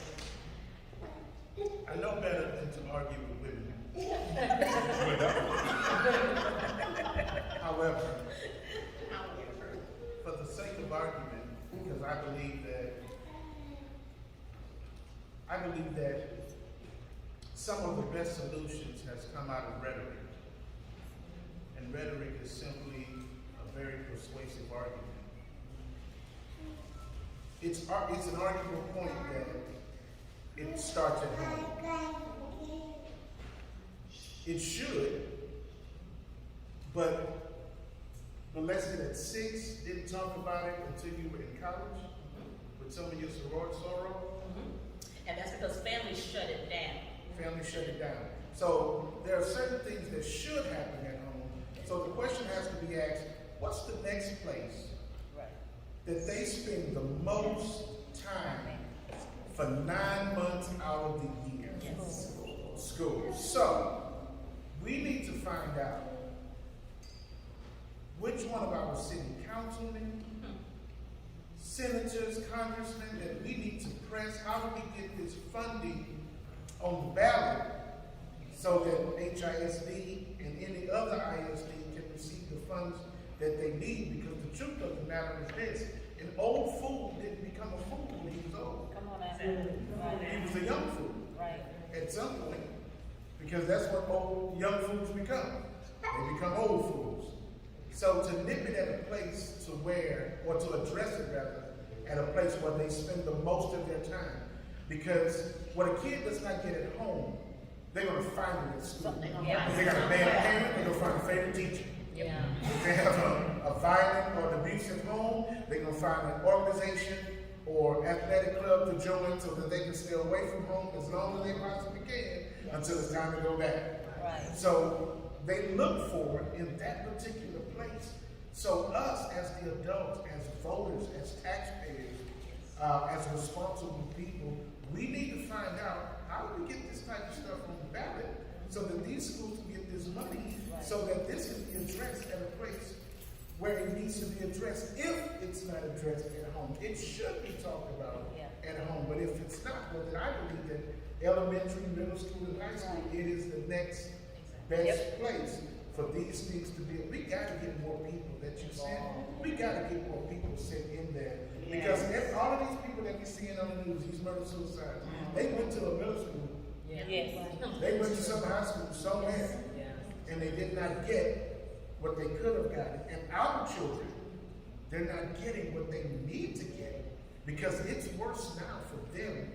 I know better than to argue with women. However, for the sake of argument, because I believe that some of the best solutions has come out of rhetoric. And rhetoric is simply a very persuasive argument. It's an arguable point that it starts at home. It should, but molested at 6, didn't talk about it until you were in college with some of your sorority. And that's because families shut it down. Families shut it down. So there are certain things that should happen at home. So the question has to be asked, what's the next place that they spend the most time for 9 months out of the year? Yes. School. So we need to find out which one of our city councilmen, senators, congressmen that we need to press. How do we get this funding on the ballot so that HISD and any other ISD can receive the funds that they need? Because the truth of the matter is this: an old fool didn't become a fool when he was old. Come on now. He was a young fool Right. at some point, because that's what young fools become. They become old fools. So to nip it at a place to where, or to address it rather, at a place where they spend the most of their time. Because what a kid does not get at home, they're going to find it at school. Yeah. If they got a bad parent, they're going to find a favorite teacher. Yeah. If they have a violent or an abusive home, they're going to find an organization or athletic club to join so that they can stay away from home as long as they possibly can until it's time to go back. Right. So they look for it in that particular place. So us as the adults, as voters, as taxpayers, as responsible people, we need to find out how do we get this type of stuff on the ballot so that these schools can get this money, so that this can be addressed at a place where it needs to be addressed. If it's not addressed at home, it should be talked about at home. But if it's not, well, then I believe that elementary, middle school, and high school, it is the next best place for these things to be. We got to get more people that you send. We got to get more people sent in there. Because all of these people that we're seeing on the news, these murder suicides, they went to a middle school. Yes. They went to some high school somewhere. And they did not get what they could have gotten. And our children, they're not getting what they need to get. Because it's worse now for them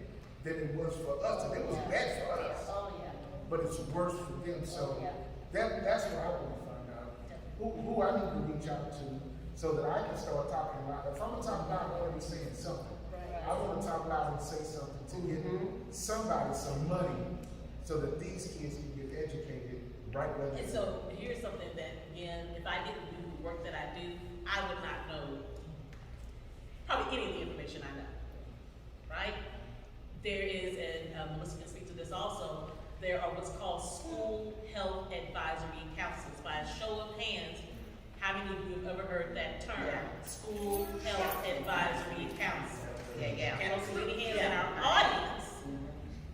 than it was for us. And it was bad for us. But it's worse for them. So that's what I want to find out. Who I need to reach out to so that I can start talking loud. If I'm going to talk loud, I'm already saying something. I want to talk loud and say something to get somebody some money so that these kids can get educated right where they And so here's something that, again, if I didn't do the work that I do, I would not know probably any of the information I know, right? There is, and Melissa can speak to this also, there are what's called school health advisory councils. By a show of hands, how many of you have ever heard that term? School health advisory council. I don't see any hands in our audience.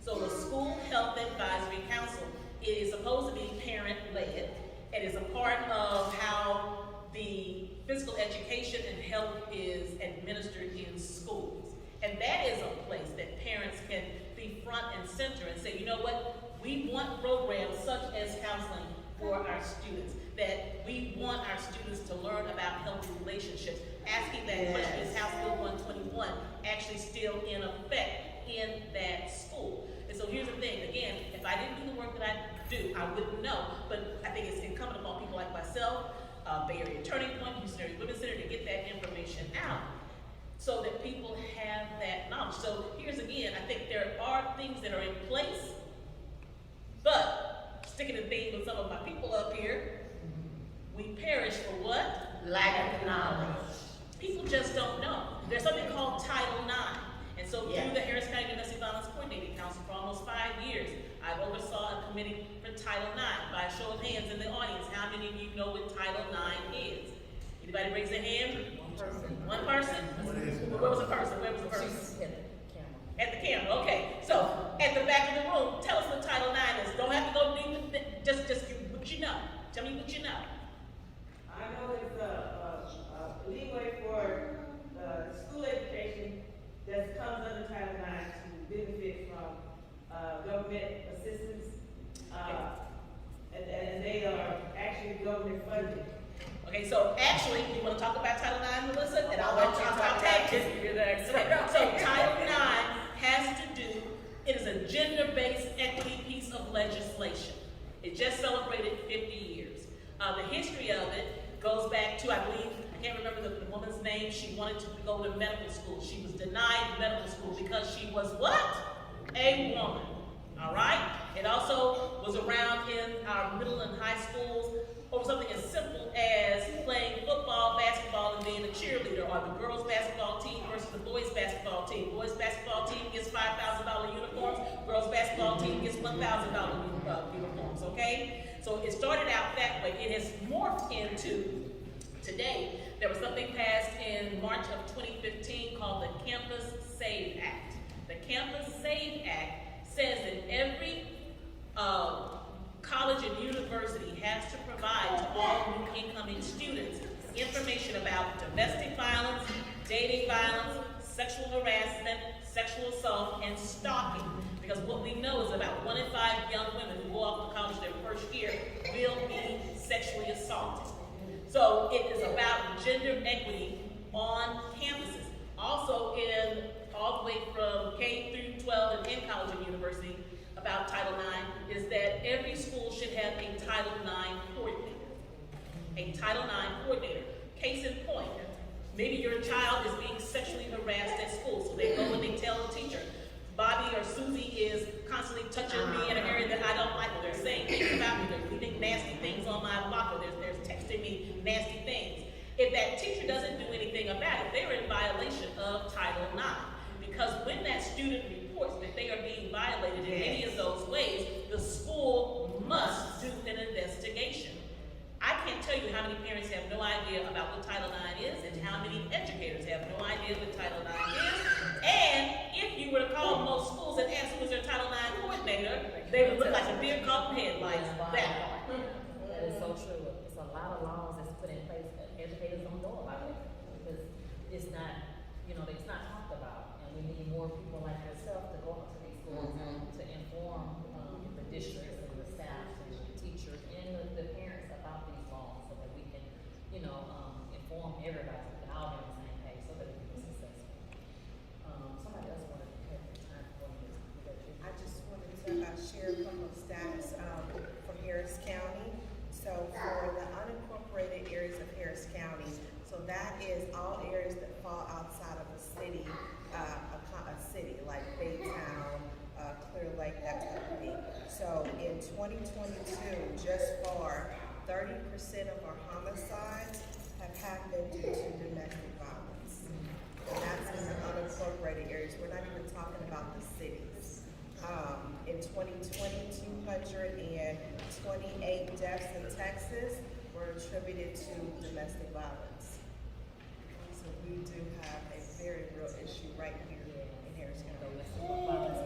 So the school health advisory council, it is supposed to be parent-led. It is a part of how the physical education and health is administered in schools. And that is a place that parents can be front and center and say, you know what, we want programs such as counseling for our students, that we want our students to learn about healthy relationships. Asking that question, is House Bill 121 actually still in effect in that school? And so here's the thing, again, if I didn't do the work that I do, I wouldn't know, but I think it's incumbent upon people like myself, Bay Area Turning Point, Houston Area Women's Center, to get that information out so that people have that knowledge. So here's again, I think there are things that are in place, but sticking to the theme with some of my people up here, we perish for what? Lack of knowledge. People just don't know. There's something called Title IX. And so through the Harris County Domestic Violence Coordinating Council for almost 5 years, I've oversaw a committee for Title IX. By a show of hands in the audience, how many of you know what Title IX is? Anybody raise their hand? One person. One person? What is it? Where was the person? Where was the person? She's at the camera. At the camera, okay. So, at the back of the room, tell us what Title IX is. Don't have to go deep, just what you know. Tell me what you know. I know it's a leeway for school education that comes under Title IX to benefit from government assistance, and they are actually government funded. Okay, so actually, you want to talk about Title IX, Melissa? And I'll let you talk about it. So Title IX has to do, it is a gender-based equity piece of legislation. It just celebrated 50 years. The history of it goes back to, I believe, I can't remember the woman's name. She wanted to go to medical school. She was denied medical school because she was what? A woman. All right? It also was around in our middle and high schools over something as simple as playing football, basketball, and being a cheerleader, or the girls' basketball team versus the boys' basketball team. Boys' basketball team gets $5,000 uniforms. Girls' basketball team gets $1,000 uniforms, okay? So it started out that way. It has morphed into today. There was something passed in March of 2015 called the Campus Save Act. The Campus Save Act says that every college and university has to provide to all new incoming students information about domestic violence, dating violence, sexual harassment, sexual assault, and stalking. Because what we know is about 1 in 5 young women who go off to college their first year will be sexually assaulted. So it is about gender equity on campuses. Also in all the way from K through 12 and in college and university about Title IX is that every school should have a Title IX coordinator. A Title IX coordinator. Case in point, maybe your child is being sexually harassed at school, so they go and they tell the teacher, Bobby or Susie is constantly touching me in an area that I don't like, or they're saying things about me, they're leaving nasty things on my block, or they're texting me nasty things. If that teacher doesn't do anything about it, they're in violation of Title IX. Because when that student reports that they are being violated in any of those ways, the school must do an investigation. I can't tell you how many parents have no idea about what Title IX is, and how many educators have no idea what Title IX is. And if you were to call most schools and ask who is their Title IX coordinator, they would look like a deer caught in headlights. That is so true. It's a lot of laws that's put in place that educators don't know about it because it's not, it's not talked about. And we need more people like yourself to go out to these schools to inform the districts and the staff and the teachers and the parents about these laws so that we can, inform everybody so we can all be on the same page so that we can be successful. Somebody else wanted to have time for me. I just wanted to share a couple of stats for Harris County. So for the unincorporated areas of Harris County, so that is all areas that fall outside of a city, like Baytown, Clear Lake, that type of thing. So in 2022, just far, 30% of our homicides have happened due to domestic violence. And that's in the unincorporated areas. We're not even talking about the cities. In 2020, 228 deaths in Texas were attributed to domestic violence. So we do have a very real issue right here in Harris County. Domestic violence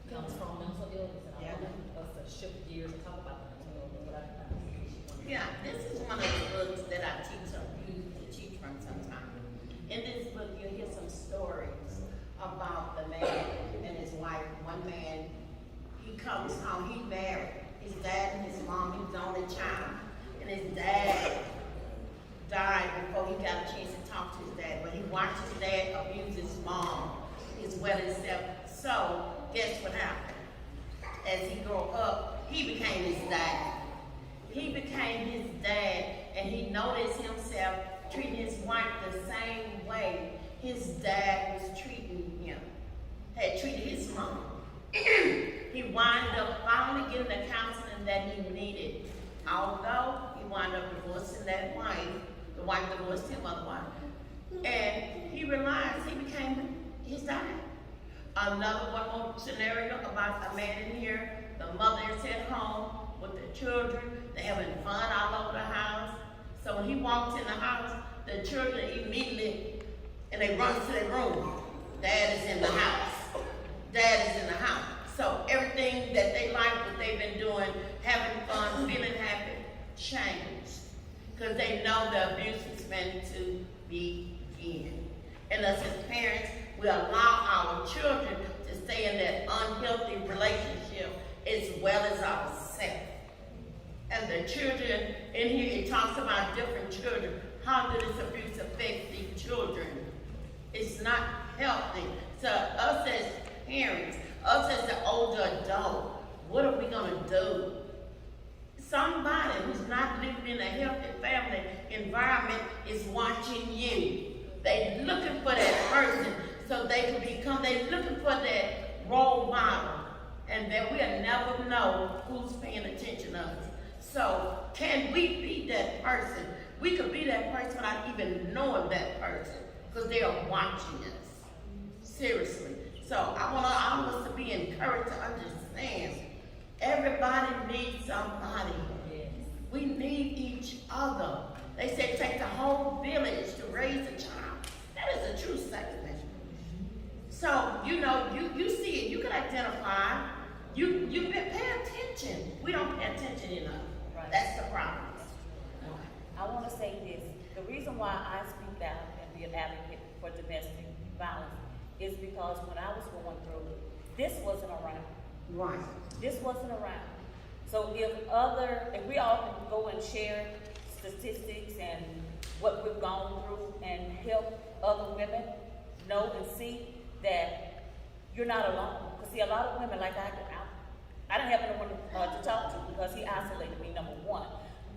comes from mental illness, and I want us to shift gears and talk about the mental illness, but Yeah, this is one of the books that I teach from sometimes. In this book, you'll hear some stories about the man and his wife. One man, he comes home, he's married. His dad and his mom, he was the only child. And his dad died before he got a chance to talk to his dad. But he watched his dad abuse his mom, his wedding self. So, guess what happened? As he grew up, he became his dad. He became his dad, and he noticed himself treating his wife the same way his dad was treating him, had treated his mom. He wound up finally getting the counseling that he needed. Although he wound up divorcing that wife, the wife divorced him otherwise. And he realized he became his dad. Another one more scenario about a man in here. The mother is at home with the children. They're having fun all over the house. So when he walks in the house, the children immediately, and they run to their room. Dad is in the house. Dad is in the house. So everything that they like, what they've been doing, having fun, feeling happy, changed. Because they know the abuse is meant to begin. And us as parents, we allow our children to stay in that unhealthy relationship as well as ourselves. And the children, in here it talks about different children. How does this abuse affect the children? It's not healthy. So us as parents, us as the older adult, what are we gonna do? Somebody who's not living in a healthy family environment is watching you. They're looking for that person so they can become, they're looking for that role model. And that we'll never know who's paying attention to us. So can we be that person? We could be that person without even knowing that person because they are watching us. Seriously. So I want us to be encouraged to understand everybody needs somebody. We need each other. They say take the whole village to raise a child. That is a true statement. So, you know, you see it, you can identify, you pay attention. We don't pay attention enough. Right. That's the problem. I want to say this. The reason why I speak out and be an advocate for domestic violence is because when I was going through it, this wasn't around. Right. This wasn't around. So if we all can go and share statistics and what we've gone through and help other women know and see that you're not alone. Because see, a lot of women, like I didn't have anyone to talk to because he isolated me, number one.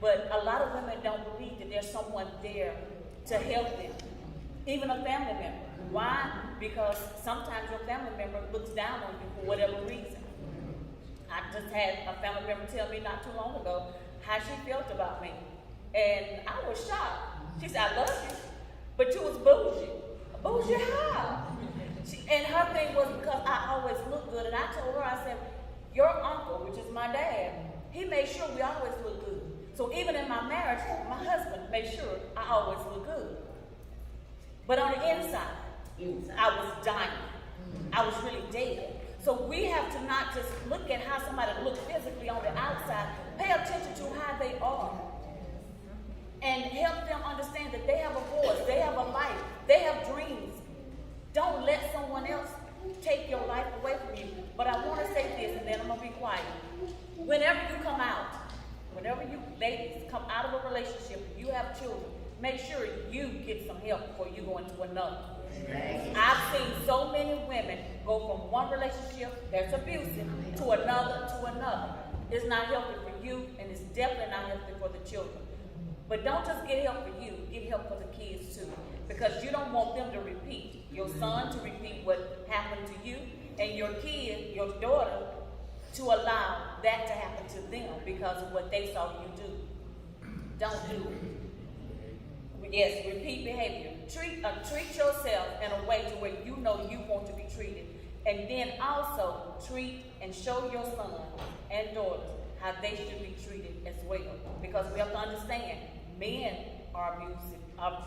But a lot of women don't believe that there's someone there to help them, even a family member. Why? Because sometimes your family member looks down on you for whatever reason. I just had a family member tell me not too long ago how she felt about me. And I was shocked. She said, I love you, but you was bougie. Bougie how? And her thing was because I always look good. And I told her, I said, your uncle, which is my dad, he made sure we always look good. So even in my marriage, my husband made sure I always look good. But on the inside, I was dying. I was really dead. So we have to not just look at how somebody looks physically on the outside. Pay attention to how they are. And help them understand that they have a voice, they have a life, they have dreams. Don't let someone else take your life away from you. But I want to say this, and then I'm going to be quiet. Whenever you come out, whenever you ladies come out of a relationship, you have children, make sure you get some help before you go into another. I've seen so many women go from one relationship that's abusive to another. It's not healthy for you, and it's definitely not healthy for the children. But don't just get help for you, get help for the kids too. Because you don't want them to repeat, your son to repeat what happened to you, and your kid, your daughter, to allow that to happen to them because of what they saw you do. Don't do it. Yes, repeat behavior. Treat yourself in a way to where you know you want to be treated. And then also treat and show your sons and daughters how they should be treated as well. Because we have to understand, men are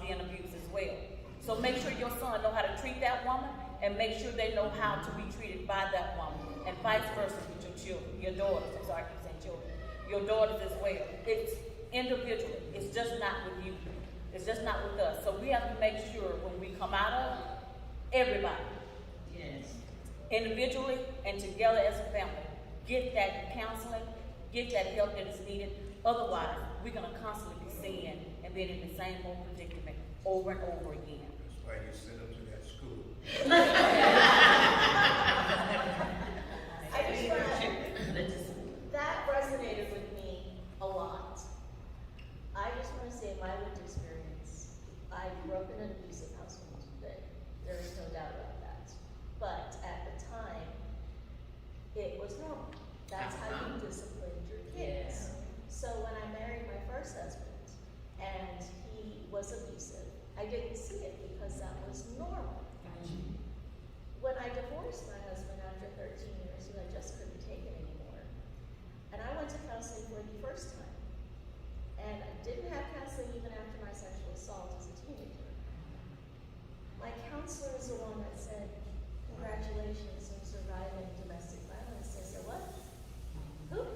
being abused as well. So make sure your son know how to treat that woman, and make sure they know how to be treated by that woman, and vice versa with your children, your daughters. I'm sorry, I keep saying children. Your daughters as well. It's individual. It's just not with you. It's just not with us. So we have to make sure when we come out of everybody, individually and together as a family, get that counseling, get that help that is needed. Otherwise, we're going to constantly be seeing and being in the same old predicament over and over again. That's why you sent them to that school. I just want to, that resonated with me a lot. I just want to say my lived experience. I grew up in an abusive household. There is no doubt about that. But at the time, it was normal. That's how you disciplined your kids. So when I married my first husband and he was abusive, I didn't see it because was normal. When I divorced my husband after 13 years, and I just couldn't take it anymore, and I went to counseling for the first time, and I didn't have counseling even after my sexual assault as a teenager. My counselor is the one that said, "Congratulations on surviving domestic violence." I said, "What? Who?"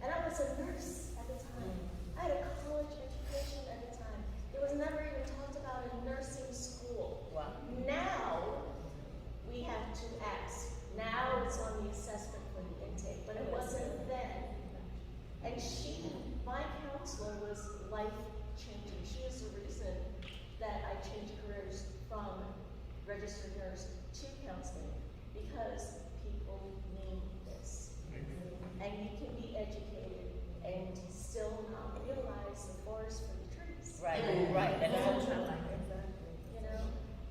And I was a nurse at the time. I had a college education at the time. It was never even talked about in nursing school. Wow. Now, we have to ask. Now it's on the assessment for the intake, but it wasn't then. And my counselor was life-changing. She is the reason that I changed careers from registered nurse to counseling, because people need this. And you can be educated and still not realize the forest for the trees. Right, right, that's so true. You know?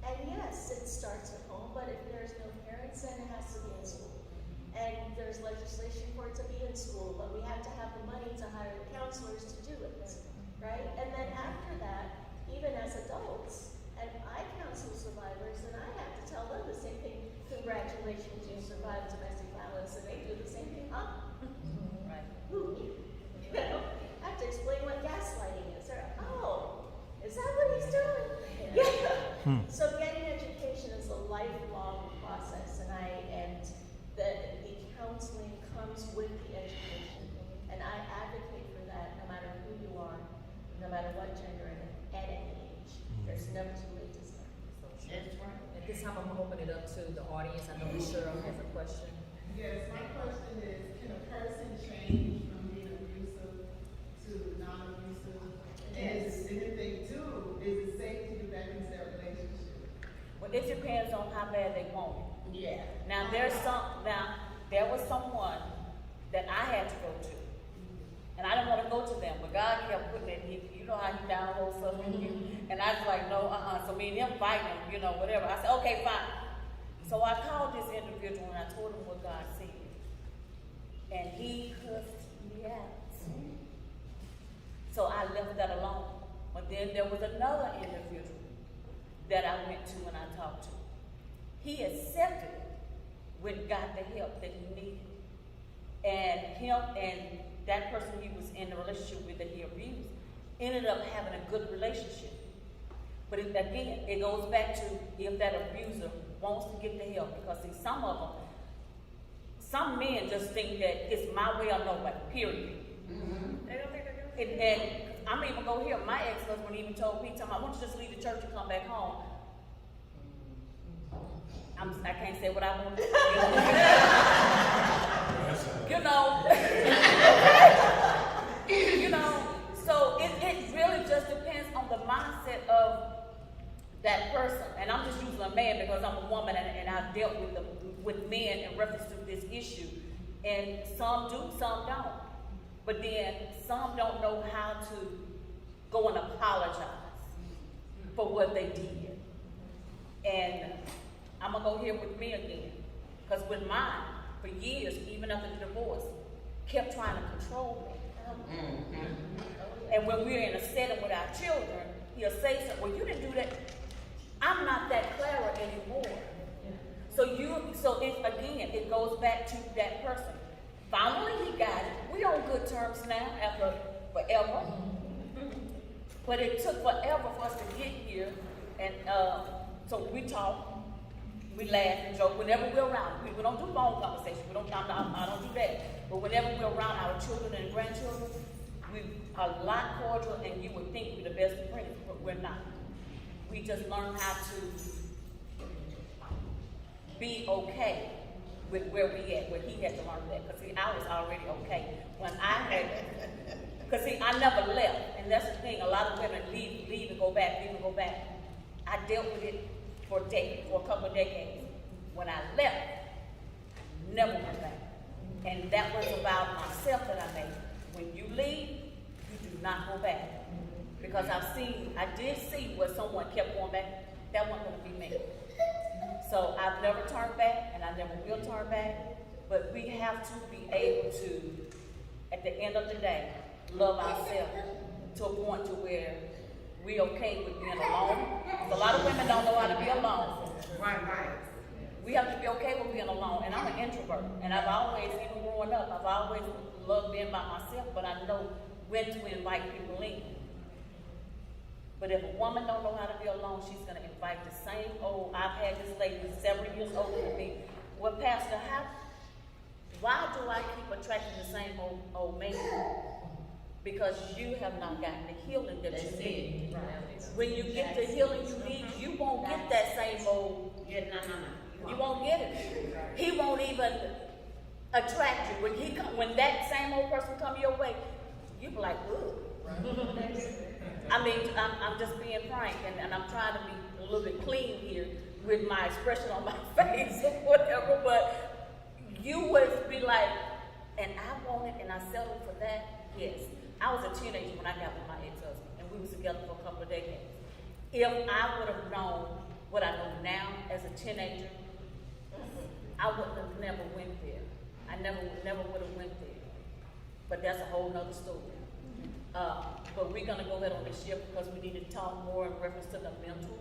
And yes, it starts at home, but if there's no parents, then it has to be in school. And there's legislation for it to be in school, but we have to have the money to hire the counselors to do it, right? And then after that, even as adults, and I counsel survivors, and I have to tell them the same thing. Congratulations, you survived domestic violence, and they do the same thing. Huh? Right. Who? You know, I have to explain what gaslighting is. They're, oh, is that what he's doing? Yeah. So getting education is a lifelong process, and the counseling comes with the education, and I advocate for that no matter who you are, no matter what gender, and at any age. There's never too late to start. That's right. At this time, I'm gonna open it up to the audience. I know Cheryl has a question. Yes, my question is, can a person change from being abusive to non-abusive? And if they do, is it safe to get back into that relationship? Well, it depends on how bad they want it. Yeah. Now there was someone that I had to go to, and I didn't want to go to them, but God kept putting it. You know how He downloads stuff in you, and I was like, no, So me and him fighting, whatever. I said, okay, fine. So I called this individual and I told him what God said, and he cussed me out. So I left that alone. But then there was another individual that I went to and I talked to. He accepted it when got the help that he needed. And him and that person he was in the relationship with that he abused ended up having a good relationship. But again, it goes back to if that abuser wants to get the help, because see, some men just think that it's my way or no way, period. Mm-hmm. They don't think they're doing it. And I'm even go here, my ex-husband even told me, I want you to just leave the church and come back home. I can't say what I want to say. So it really just depends on the mindset of that person. And I'm just using a man because I'm a woman and I've dealt with men in reference to this issue. And some do, some don't. But then some don't know how to go and apologize for what they did. And I'm going to go here with me again. Because with mine, for years, even after the divorce, kept trying to control me. Mm-hmm. And when we're in a setting with our children, he'll say something, well, you didn't do that. I'm not that Clara anymore. So it goes back to that person. Finally, he got it. We're on good terms now after forever. But it took forever for us to get here. And so we talk, we laugh and joke whenever we're around. We don't do phone conversations. I don't do that. But whenever we're around our children and grandchildren, we are a lot cordial, and you would think we're the best of friends, but we're not. We just learn how to be okay with where we at, where he had to learn that. Because see, I was already okay when I had it. Because see, I never left. And that's the thing, a lot of women leave and go back. I dealt with it for a couple of decades. When I left, I never went back. And that was about myself that I made. When you leave, you do not go back. Because I did see where someone kept going back. That wasn't going to be me. So I've never turned back, and I never will turn back. But we have to be able to, at the end of the day, love ourselves to a point to where we're okay with being alone. Because a lot of women don't know how to be alone. Right, right. We have to be okay with being alone, and I'm an introvert, and I've always, even growing up, I've always loved being by myself, but I know when to invite people in. But if a woman don't know how to be alone, she's gonna invite the same old, I've had this lady several years older than me. Well, Pastor, why do I keep attracting the same old man? Because you have not gotten the healing that you need. When you get the healing you need, you won't get that same old. Yeah, no. You won't get it. He won't even attract you. When that same old person come your way, you be like, ugh. I mean, I'm just being frank, and I'm trying to be a little bit clean here with my expression on my face or whatever, but you would be like, and I want it, and I settled for that. Yes. I was a teenager when I got with my ex-husband, and we was together for a couple of decades. If I would have known what I know now as a teenager, I wouldn't have never went there. I never would have went there. But that's a whole nother story. But we're gonna go ahead on this shift because we need to talk more in reference to the mental.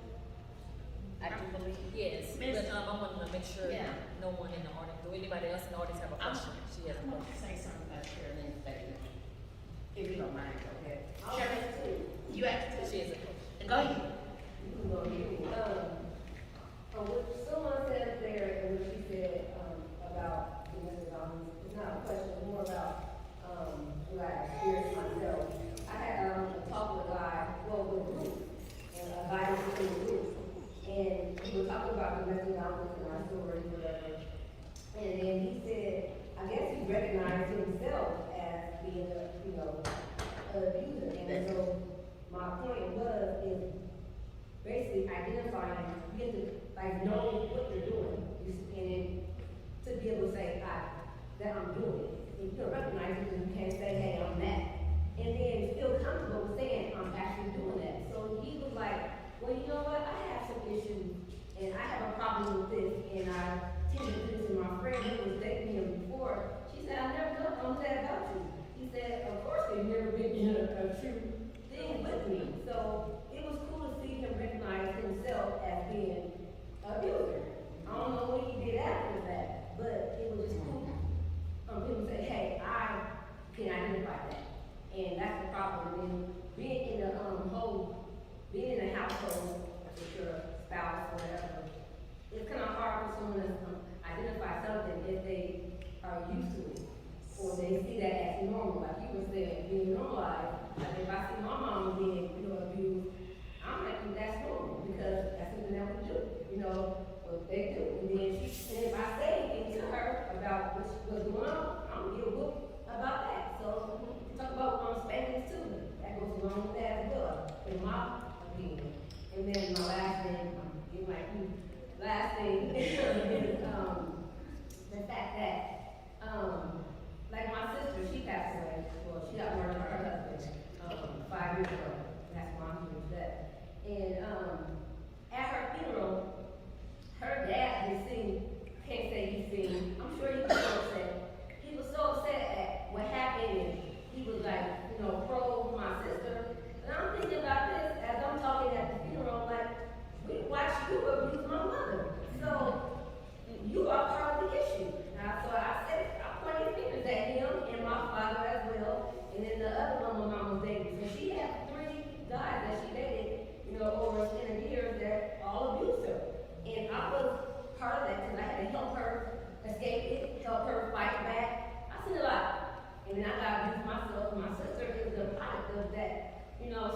I do believe. Yes, but I want to make sure no one in the audience, do anybody else in the audience have a question? She has a I'm gonna question. say something about Carolyn's statement. If you don't mind, go ahead. Shirley, you asked to. She has a question. Go ahead. What someone said there, and what she said about domestic violence, it's not a question, it's more about what I experienced myself. I had a talk with a guy, with a group, and a guy was in the group, and we were talking about domestic violence and our stories, whatever. And then he said, I guess he recognized himself as being an abuser. And so my point is basically identifying, you have to know what you're doing, and to be able to say, that I'm doing it. And you can recognize it, and you can't say, hey, I'm that. And then feel comfortable with saying, I'm actually doing that. So he was like, well, you know what, I have some issues, and I have a problem with this, and I tend to do this to my friend who was dating him before. She said, I never known that about you. He said, of course they've never been in a true thing with me. So it was cool to see him recognize himself as being an abuser. I don't know what he did after that, but it was just cool. People say, hey, I can identify that. And that's the problem. And being in being in a household with your spouse or whatever, it's kind of hard for someone to identify something if they are used to it. Or they see that as normal, like you were saying, being normalized. Like if I see my mom being, abused, I'm like, that's normal because that's something that we do, what they do. And then if I say anything to her about what's going on, I'm gonna get a book about that. So talk about spankings too. That goes along with that as well, in my opinion. And then my last thing, is the fact that like my sister, she passed away. Well, she got murdered by her husband 5 years ago. That's why I'm here today. And at her funeral, her dad was singing, can't say he's singing, I'm sure he was so upset. He was so upset at what happened, and he was like, pro my sister. And I'm thinking about this as I'm talking at the funeral, like, we watched you abuse my mother. So you are part of the issue. So I said, I pointed fingers at him and my father as well. And then the other one, my mom was dating. So she had 3 guys that she dated, over 10 years that all abused her. And I was part of that because I had to help her escape it, help her fight back. I seen a lot. And then I got abused myself. My sister is a product of that.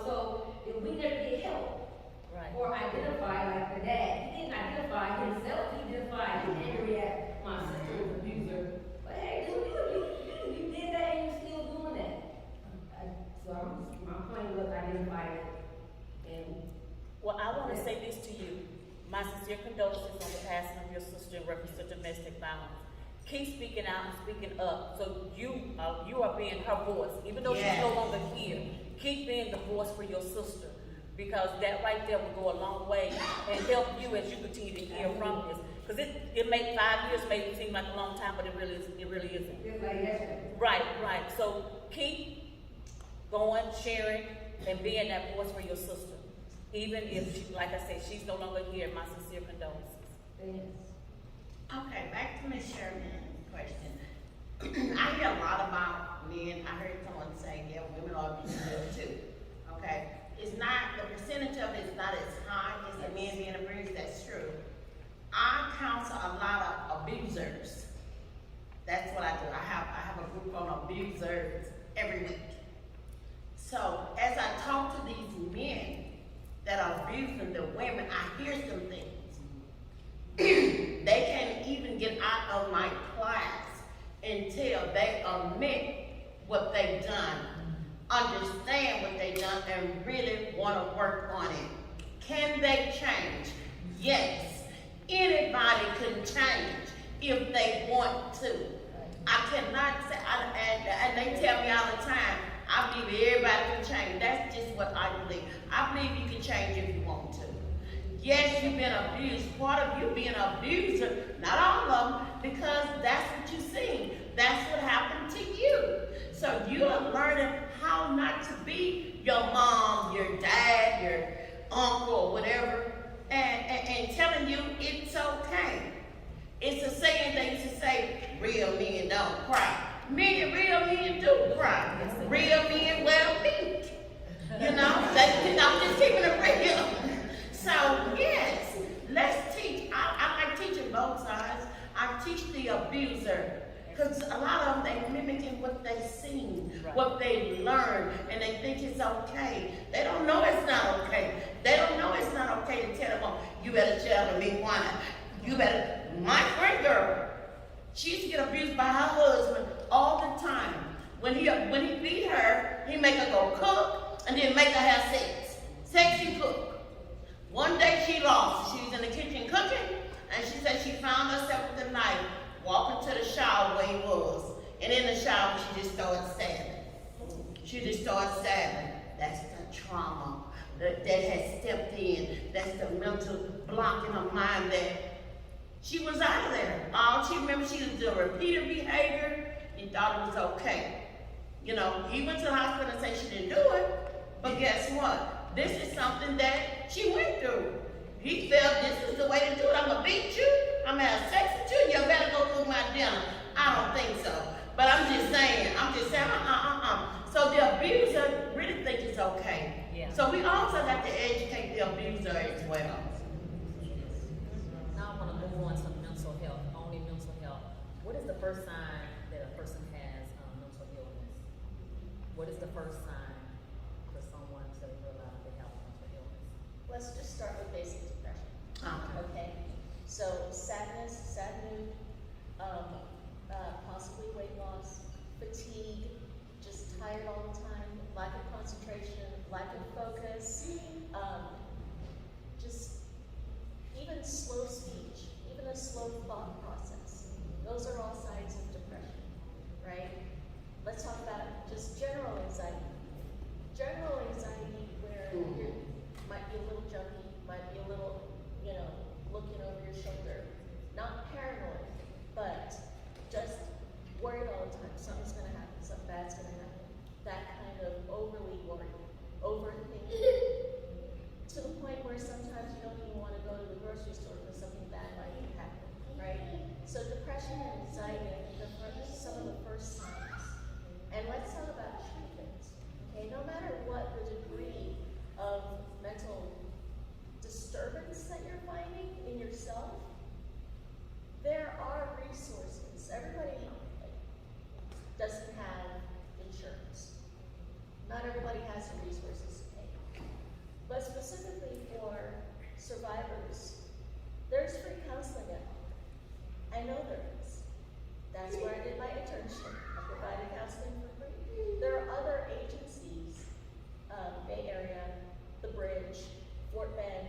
So if we never get help or identify like the dad, he didn't identify himself, he identified his angry at my sister was an abuser. But hey, dude, you did that and you're still doing that. So my point was identify it. Well, I want to say this to you. My sincere condolences on the passing of your sister in reference to domestic violence. Keep speaking out and speaking up. So you are being her voice, even though she's no longer here. Keep being the voice for your sister, because that right there will go a long way and help you as you continue to hear from this. Because it may 5 years may seem like a long time, but it really isn't. It's like yesterday. Right. So keep going, sharing, and being that voice for your sister. Even if, she, like I said, she's no longer here, my sincere condolences. Yes. Okay, back to Ms. Sherman's question. I hear a lot about men. I heard someone say, yeah, women are abused too. Okay, it's not, the percentage of it is not as high as the men being abused, that's true. I counsel a lot of abusers. That's what I do. I have a group on abusers every week. So as I talk to these men that are abusing the women, I hear some things. They can't even get out of my class until they admit what they've done, understand what they've done, and really want to work on it. Can they change? Yes. Anybody can change if they want to. I cannot say, and they tell me all the time, I believe everybody can change. That's just what I believe. I believe you can change if you want to. Yes, you've been abused. Part of you being an abuser, not all of them, because that's what you seen. That's what happened to you. So you are learning how not to be your mom, your dad, your uncle, or whatever, and telling you it's okay. It's a saying they used to say, real men don't cry. Real men do cry. Real men wear pink. I'm just keeping it real. So yes, let's teach. I like teaching both sides. I teach the abuser. Because a lot of them, they mimicking what they seen, what they learned, and they think it's okay. They don't know it's not okay. They don't know it's not okay to tell them, you better tell them me why. You better, my friend girl, she used to get abused by her husband all the time. When he beat her, he make her go cook and then make her have sex. Sex and cook. One day she lost. She was in the kitchen cooking, and she said she found herself with a knife walking to the shower where he was. And in the shower, she just started stabbing. That's the trauma that has stepped in. That's the mental block in her mind that she was out of there. All she remembered, she was doing repeated behavior. He thought it was okay. He went to the hospital and said she didn't do it. But guess what? This is something that she went through. He felt this is the way to do it. I'm going to beat you. I'm going to have sex with you. You better go cook my dinner. I don't think so. But I'm just saying, So the abuser really thinks it's okay. Yeah. So we also got to educate the abuser as well. Now I want to move on to mental health, only mental health. What is the first sign that a person has mental illness? What is the first sign for someone to realize they have mental illness? Let's just start with basic depression. Okay? So sadness, sad mood, possibly weight loss, fatigue, just tired all the time, lack of concentration, lack of focus, just even slow speech, even a slow thought process. Those are all signs of depression, right? Let's talk about just general anxiety. General anxiety where you might be a little jumpy, might be a little, looking over your shoulder. Not paranoid, but just worried all the time. Something's going to happen, something bad's going to happen. That kind of overly worried, overthinking, to the point where sometimes you don't even want to go to the grocery store because something bad might happen, right? So depression and anxiety, I think, are some of the first signs. And let's talk about treatment, okay? No matter what the degree of mental disturbance that you're finding in yourself, there are resources. Everybody doesn't have insurance. Not everybody has the resources to pay. But specifically for survivors, there's free counseling at home. I know there is. That's where I did my internship. I provided counseling for free. There are other agencies, Bay Area, The Bridge, Fort Bend,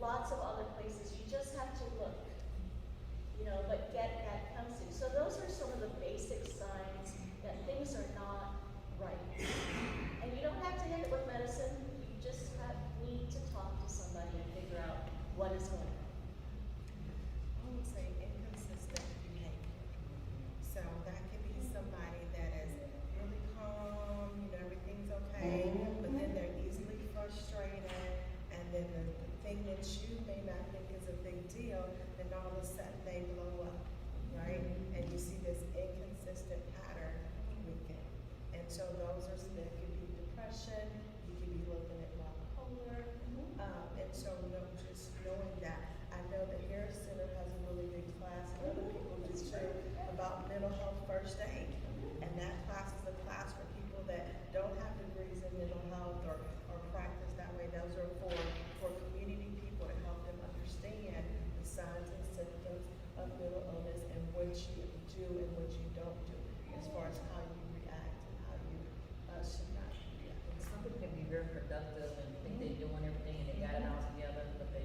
lots of other places. You just have to look, but get that counseling. So those are some of the basic signs that things are not right. And you don't have to hit it with medicine. You just need to talk to somebody and figure out what is going on. I would say inconsistent behavior. So that could be somebody that is really calm, everything's okay, but then they're easily frustrated, thing that you may not think is a big deal, then all of a sudden they blow up, right? And you see this inconsistent pattern with it. And so those are, that could be depression, you could be looking at bipolar, and so just knowing that. I know the Harris Center has a really big class, and other people do too, about mental health first aid. And that class is a class for people that don't have degrees in mental health or practice that way. Those are for community people to help them understand the signs and symptoms of mental illness and what you do and what you don't do as far as how you react and how you should not react. Some people can be very productive and think they're doing everything and they got it all together, but they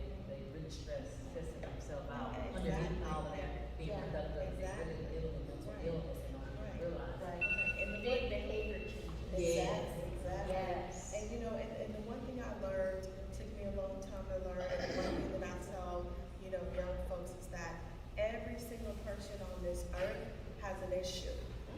really stressing themselves out. Underneath all of that, being productive, they're really dealing with mental illness and don't even realize. Right. And the Big behavior changes. Exactly. Yes. And you know, and the one thing I learned, took me a long time to learn, and one thing that I tell, you know, young folks is that every single person on this earth has an issue.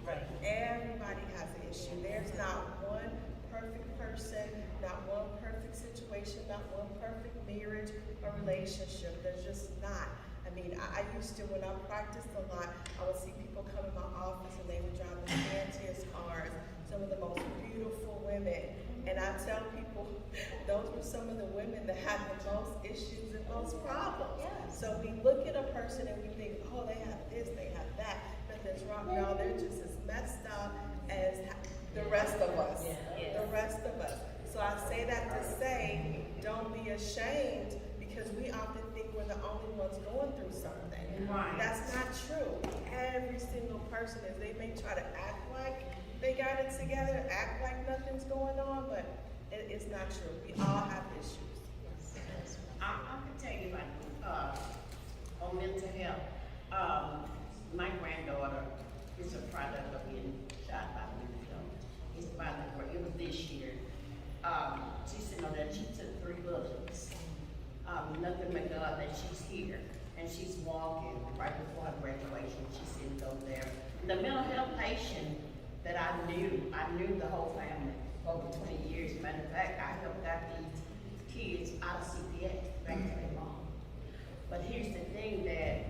Right. Everybody has an issue. There's not one perfect person, not one perfect situation, not one perfect marriage or relationship. There's just not. I mean, I used to, when I practiced a lot, I would see people come in my office and they would drive the fanciest cars, some of the most beautiful women. And I tell people, those were some of the women that had the most issues and most problems. So we look at a person and we think, oh, they have this, they have that, nothing's wrong. No, they're just as messed up as the rest of us. The rest of us. So I say that to say, don't be ashamed, because we often think we're the only ones going through something. Right. That's not true. Every single person is. They may try to act like they got it together, act like nothing's going on, but it's not true. We all have issues. I can tell you about on mental health. My granddaughter is a product of being shot by mental health. It's by it was this year. She said, no, that she took 3 bullets. Nothing but God that she's here. And she's walking right before her graduation. She's sitting over there. The mental health patient that I knew the whole family for over 20 years. Matter of fact, I helped out these kids out of CPS back to their mom. But here's the thing, that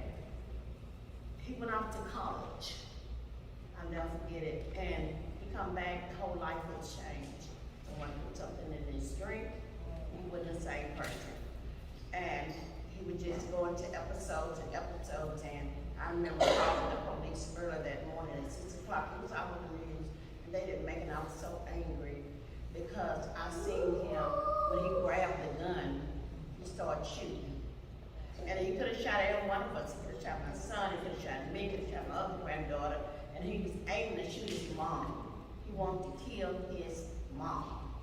he went off to college. I'll never forget it. And he come back, the whole life would change. Someone put something in his drink, he wasn't the same person. And he would just go into episodes and episodes, and I remember calling the police early that morning at 6 o'clock. It was all on the news, and they didn't make it. I was so angry because I seen him when he grabbed the gun, he started shooting. And he could have shot every one of us. He could have shot my son, he could have shot me, he could have shot my other granddaughter, and he was aiming to shoot his mom. He wanted to kill his mom.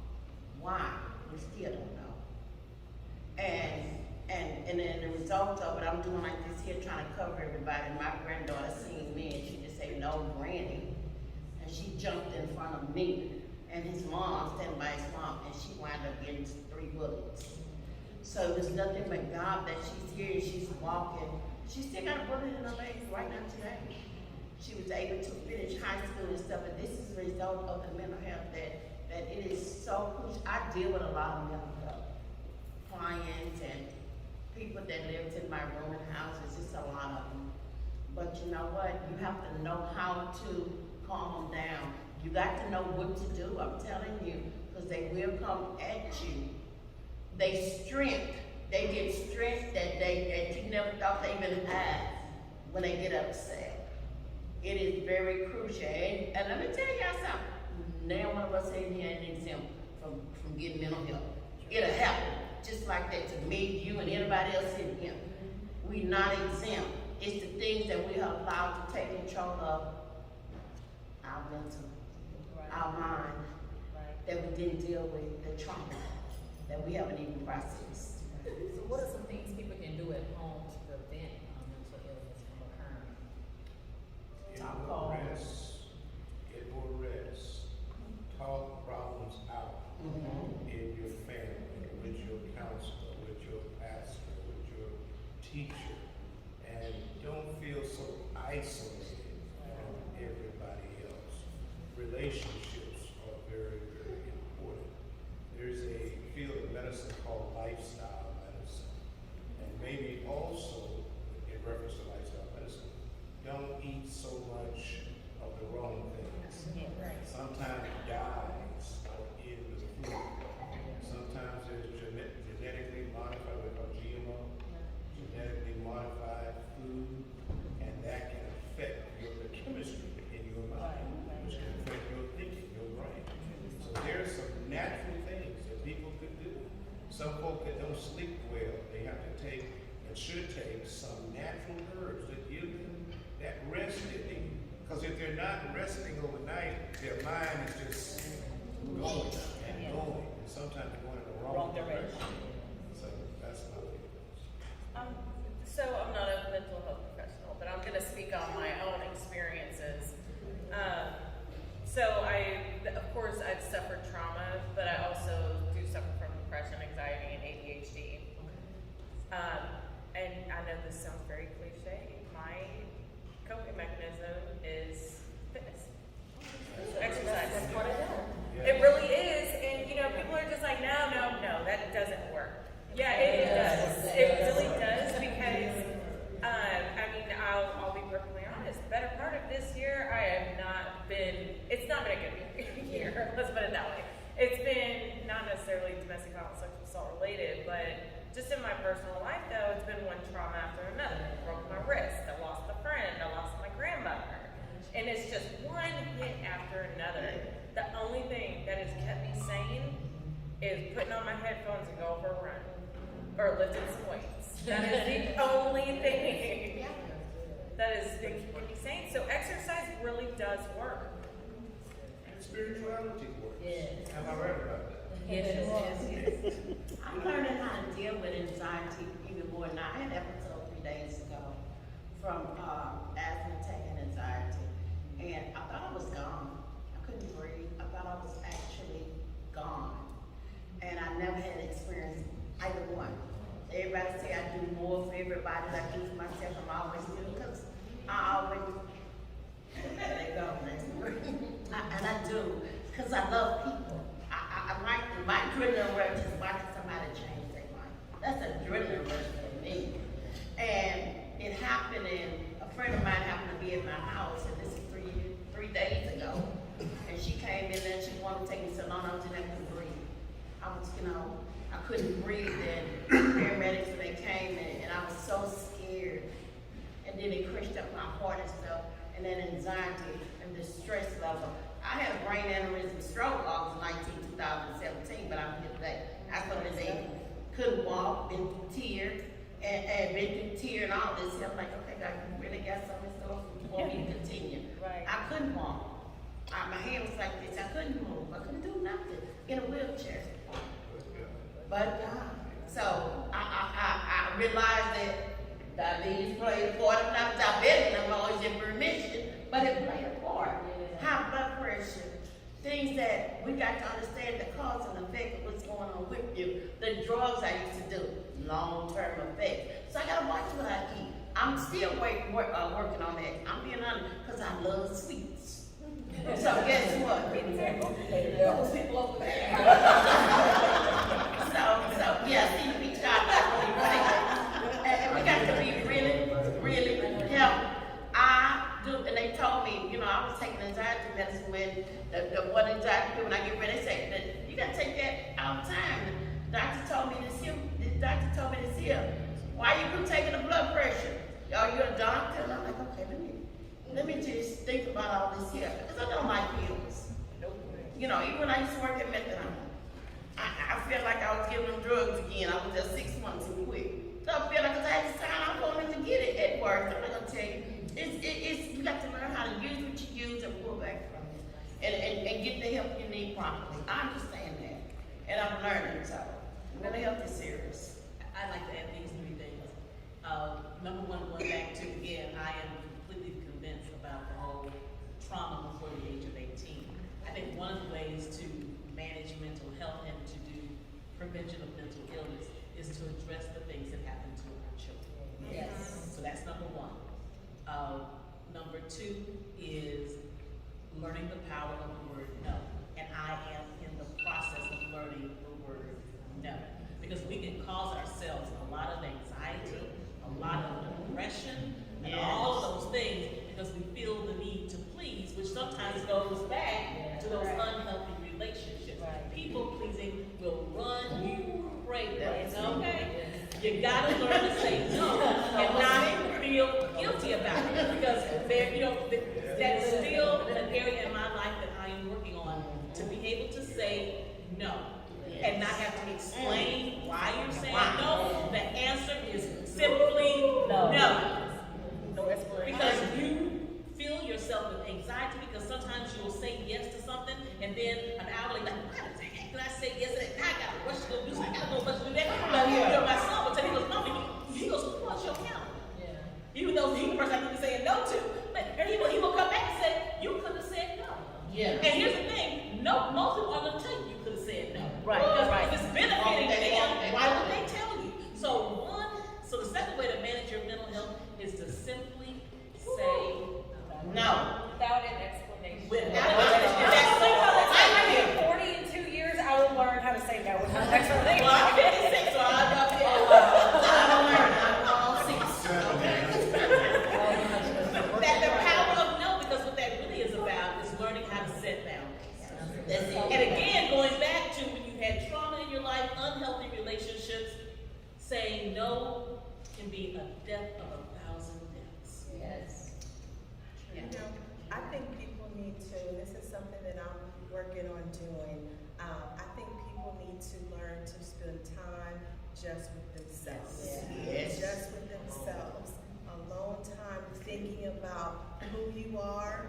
Why? We still don't know. And then the result of it, I'm doing like this here, trying to cover everybody. My granddaughter seen me, and she just said, "No, Granny," and she jumped in front of me, and his mom standing by his mom, and she wound up getting 3 bullets. So there's nothing but God that she's here and she's walking. She still got a bullet in her leg right now today. She was able to finish high school and stuff, but this is a result of the mental health that it is so crucial. I deal with a lot of mental health clients and people that live in my room and houses. It's a lot of them. But you know what? You have to know how to calm them down. You got to know what to do, I'm telling you, because they will come at you. They get strength that you never thought they even had when they get upset. It is very crucial. And let me tell y'all something. Now one of us in here is exempt from getting mental health. It'll happen just like that to me, you, and anybody else in here. We're not exempt. It's the things that we are allowed to take control of our mental, our mind, that we didn't deal with, the trauma that we haven't even processed. So what are some things people can do at home to prevent mental illness from occurring? It will rest. Talk problems out in your family, with your counselor, with your pastor, with your teacher, and don't feel so isolated from everybody else. Relationships are very, very important. There's a field of medicine called lifestyle medicine, it should take some natural herbs that give them that rest they need. Because if they're not resting overnight, their mind is just going and going, and sometimes they're going in the wrong direction. So that's my opinion. So I'm not a mental health professional, but I'm going to speak on my own experiences. So of course, I've suffered trauma, but I also do suffer from depression, anxiety, and ADHD. And I know this sounds very cliche. My coping mechanism is fitness, exercise. It really is, and people are just like, no, that doesn't work. Yeah, it does. It really does because, I'll be perfectly honest. The better part of this year, it's not been a good year. Let's put it that way. It's been not necessarily domestic violence, sexual assault related, but just in my personal life though, it's been one trauma after another. I broke my wrist, I lost a friend, I lost my grandmother. And it's just one hit after another. The only thing that has kept me sane is putting on my headphones and go for a run. Or lifting some weights. That is the only thing that is keeping me sane. So exercise really does work. And spirituality works. Yes. Am I right about that? Yes. I'm learning how to deal with anxiety even more now. I had an episode 3 days ago from asthma attack and anxiety. And I thought I was gone. I couldn't breathe. I thought I was actually gone. And I never had experienced either one. Everybody say I do more for everybody than I do for myself. I'm always doing because I always, there they go, next word. And I do, because I love people. My adrenaline rush is watching somebody change their mind. That's an adrenaline rush for me. And it happened, and a friend of mine happened to be at my house, and this is 3 days ago. And she came in and she wanted to take me so long, I couldn't breathe. I couldn't breathe, and paramedics, when they came in, and I was so scared. And then it crushed up my heart and stuff, and then anxiety and the stress level. I had a brain aneurysm stroke August 2017, but I'm here today. I couldn't even, couldn't walk, been through tear, and been through tear and all this. I'm like, okay, God, you really got something so you want me to continue. Right. I couldn't walk. My hand was like this. I couldn't move. I couldn't do nothing in a wheelchair. But so I realized that diabetes played a part. I'm not diabetic, I'm always in remission, but it played a part. High blood pressure, things that we got to understand the cause and effect of what's going on with you. The drugs I used to do, long-term effect. So I gotta watch what I eat. I'm still working on that. I'm being honest, because I love sweets. So guess what? Those people over there. So yeah, see the beach guys not really right. And we got to be really help. I do, and they told me, I was taking anxiety medicine when the one anxiety when I get ready, they say that you gotta take that all the time. The doctor told me this here. Why you taking the blood pressure? Are you a doctor? And I'm like, okay, let me just think about all this here. Because I don't like pills. Even when I used to work at methadone, I felt like I was giving them drugs again. I was just 6 months and quit. So I feel like I had to sign off on them to get it at work. I'm not gonna tell you. You got to learn how to use what you use and pull back from it. And get the help you need properly. I understand that. And I'm learning, so mental health is serious. I'd like to add these 3 things. Number one, going back to, again, I am completely convinced about the whole trauma before the age of 18. I think one of the ways to manage mental health and to do prevention of mental illness is to address the things that happen to our children. Yes. So that's number one. Number 2 is learning the power of the word no. And I am in the process of learning the word no. Because we can cause ourselves a lot of anxiety, a lot of depression, and all of those things because we feel the need to please, which sometimes goes back to those unhealthy relationships. People pleasing will run you crazy. Okay? You gotta learn to say no and not feel guilty about it because that's still an area in my life that I am working on to be able to say no and not have to explain why you're saying no. The answer is simple no can be a death of 1,000 deaths. Yes. You know, I think people need to, and this is something that I'm working on doing, I think people need to learn to spend time just with themselves. Yes. Just with themselves. Alone time, thinking about who you are,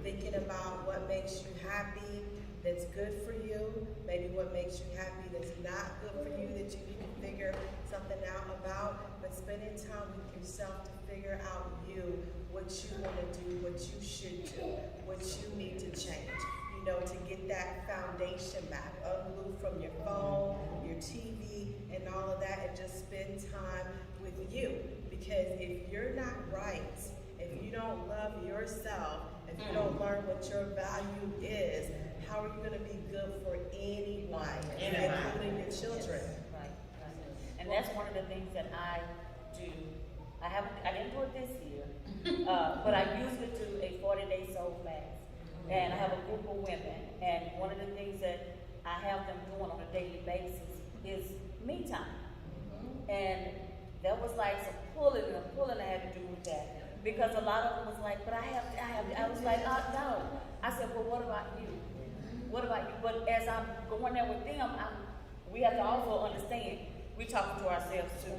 thinking about what makes you happy, that's good for you, maybe what makes you happy that's not good for you, that you need to figure something out about, but spending time with yourself to figure out you, what you want to do, what you should do, what you need to change. You know, to get that foundation back, unglue from your phone, your TV, and all of that, and just spend time with you. Because if you're not right, if you don't love yourself, if you don't learn what your value is, how are you going to be good for anyone, including your children? Right. And that's one of the things that I do. I didn't do it this year, but I usually do a 40-day soul fast. And I have a group of women, and one of the things that I have them doing on a daily basis is me time. And that was like some pulling I had to do with that. Because a lot of them was like, but I was like, no. I said, well, what about you? What about you? But as I'm going there with them, we have to also understand, we're talking to ourselves too.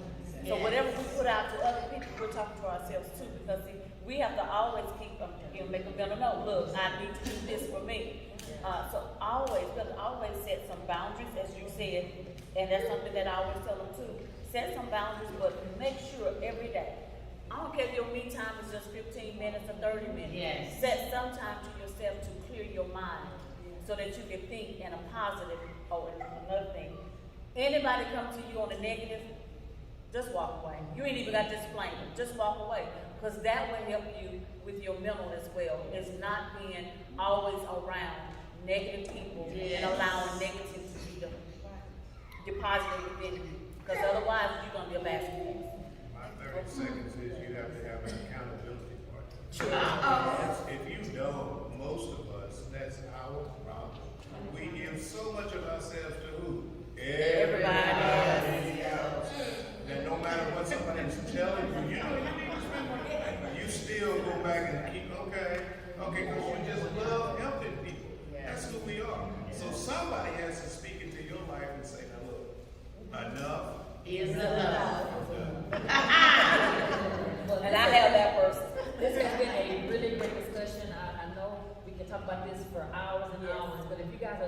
So whatever we put out to other people, we're talking to ourselves too. Because see, we have to always keep them, make them better know, look, I need to do this for me. So always set some boundaries, as you said, and that's something that I always tell them too. Set some boundaries, but make sure every day. I don't care if your me time is just 15 minutes or 30 minutes. Yes. Set some time to yourself to clear your mind so that you can think in a positive. Oh, and another thing, anybody come to you on a negative, just walk away. You ain't even got to explain it. Just walk away, because that will help you with your mental as well. It's not being always around negative people and allowing negative to be deposited within you, because otherwise you're going to be a basket case. My 30 seconds is you have to have an accountability partner. If you don't, most of us, that's our problem. We give so much of ourselves to who? Everybody else. That no matter what somebody's telling you, you know, you need to spend more time. You still go back and keep, okay, because you just love helping people. That's who we are. So somebody has to speak into your life and say, now look, enough Is enough. And I have that person. This has been a really great discussion. I know we can talk about this for hours and hours, but if you guys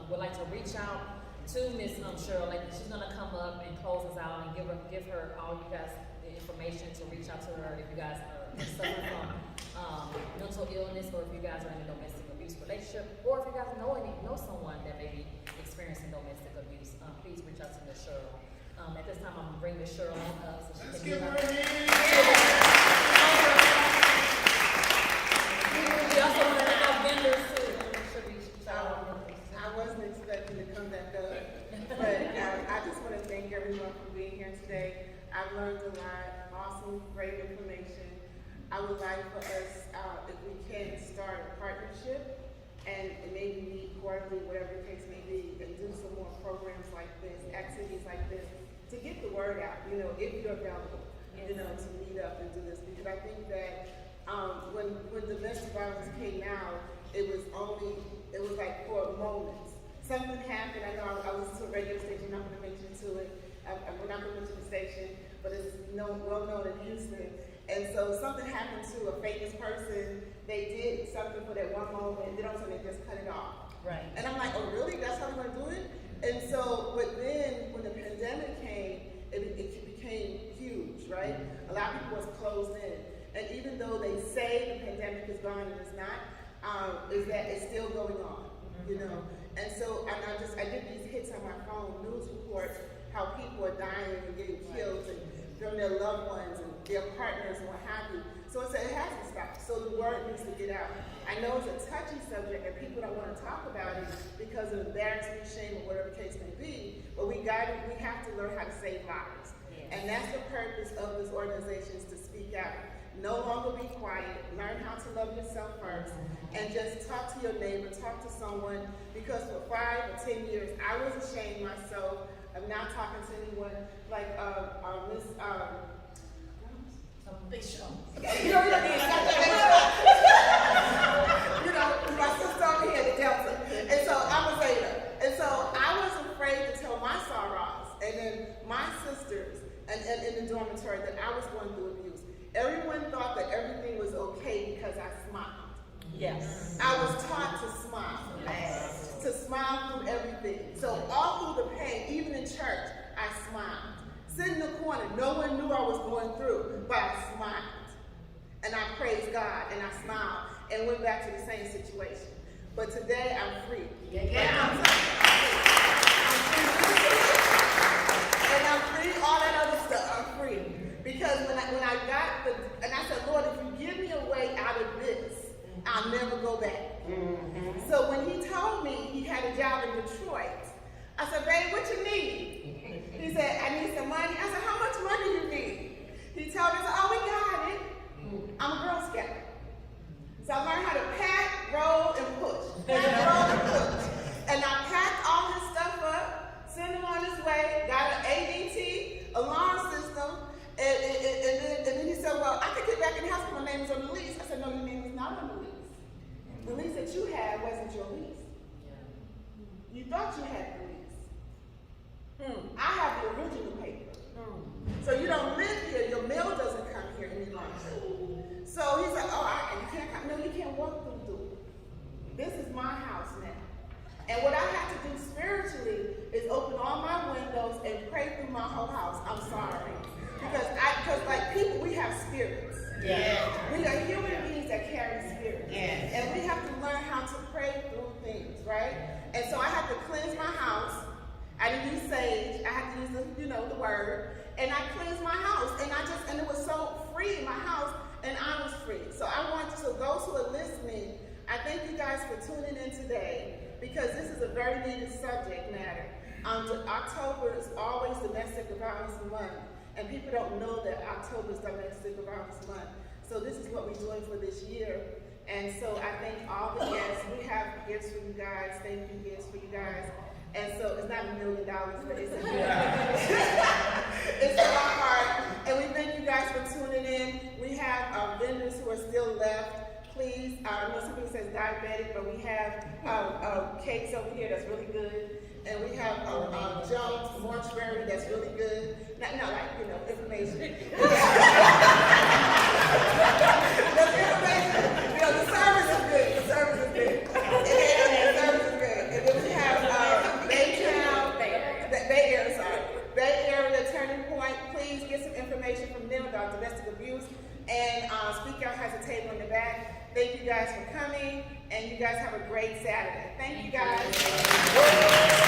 would like to reach out to Miss Cheryl, like she's gonna come up and close us out and give her all you guys the information to reach out to her if you guys are suffering from mental illness, or if you guys are in a domestic abuse relationship, or if you guys know someone that may be experiencing domestic abuse. Please reach out to Miss Cheryl. At this time, I'm gonna bring Miss Cheryl on up so she Let's can give her a We hand. also want to thank our vendors too. Should we shout out our vendors? I wasn't expecting to come back up, but I just want to thank everyone for being here today. I've learned a lot, awesome, great information. I would like for us, if we can, start a partnership and maybe meet quarterly, whatever the case may be, and do some more programs like this, activities like this, to get the word out, if you're available, to meet up and do this. Because I think that when domestic violence came out, it was like for moments. Something happened. I know I was to a radio station. I'm not going to mention it. We're not going to mention the station, but it's well known in Houston. And so something happened to a famous person. They did something for that one moment, and then all of a sudden they just cut it off. Right. And I'm like, oh really? That's how we're going to do it? And so, but then when the pandemic came, it became huge, right? A lot of people was closed in. And even though they say the pandemic is gone and it's not, is that it's still going on, And so I get these hits on my phone, news reports, how people are dying and getting killed and from their loved ones and their partners and what have you. So it has to stop. So the word needs to get out. I know it's a touchy subject and people don't want to talk about it because of embarrassment, shame, or whatever the case may be, but we have to learn how to save lives. Yes. And that's the purpose of this organization, is to speak out. No longer be quiet. Learn how to love yourself first. And just talk to your neighbor, talk to someone, because for 5 or 10 years, I was ashamed myself I'm not talking to anyone like, Miss, my sister over here, the Delta. And so I'm a Zeta. And so I was afraid to tell my sorors and then my sisters and in the dormitory that I was going through abuse. Everyone thought that everything was okay because I smiled. Yes. I was taught to smile. Yes. To smile through everything. So all through the pain, even in church, I smiled. Sitting in the corner, no one knew I was going through, but I smiled. And I praised God, and I smiled, and went back to the same situation. But today, I'm free. And I'm free, all that other stuff, I'm free. Because when I got and I said, Lord, if you give me a way out of this, I'll never go back. Mm-hmm. So when he told me he had a job in Detroit, I said, babe, what you need? He said, I need some money. I said, how much money you need? He told me, I said, oh, we got it. I'm a Girl Scout. So I learned how to pack, roll, and push. Pack, roll, and push. And I packed all his stuff up, sent him on his way, got an ADT alarm system, and then he said, well, I could get back in the house, but my name is on the lease. I said, no, your name is not on the lease. The lease that you had wasn't your lease. You thought you had the lease. I have the original paper. So you don't live here, your mail doesn't come here any longer. So he's like, oh, you can't come. No, you can't walk through the door. This is my house now. And what I have to do spiritually is open all my windows and pray through my whole house. I'm sorry. Because like people, we have spirits. Yeah. We are human beings that carry spirits. Yeah. And we have to learn how to pray through things, right? And so I have to cleanse my house. I didn't use sage. I had to use the word. And I cleansed my house. And it was so free in my house, and I was free. So those who are listening, I thank you guys for tuning in today, because this is a very needed subject matter. October is always Domestic Violence Month, and people don't know that October is Domestic Violence Month. So this is what we're doing for this year. And so I thank all the guests. We have gifts for you guys. Thank you, gifts for you guys. And so it's not $1 million, but it's a gift. It's from our heart. And we thank you guys for tuning in. We have vendors who are still left. Please, I know some people says diabetic, but we have cakes over here that's really good. And we have Jones Mortuary that's really good. Not like, information. That's information. The service is good. The service is good. And then we have Bay Area Turning Point. Please get some information from them about domestic abuse. And SpeakOut has a table in the back. Thank you guys for coming, and you guys have a great Saturday. Thank you guys.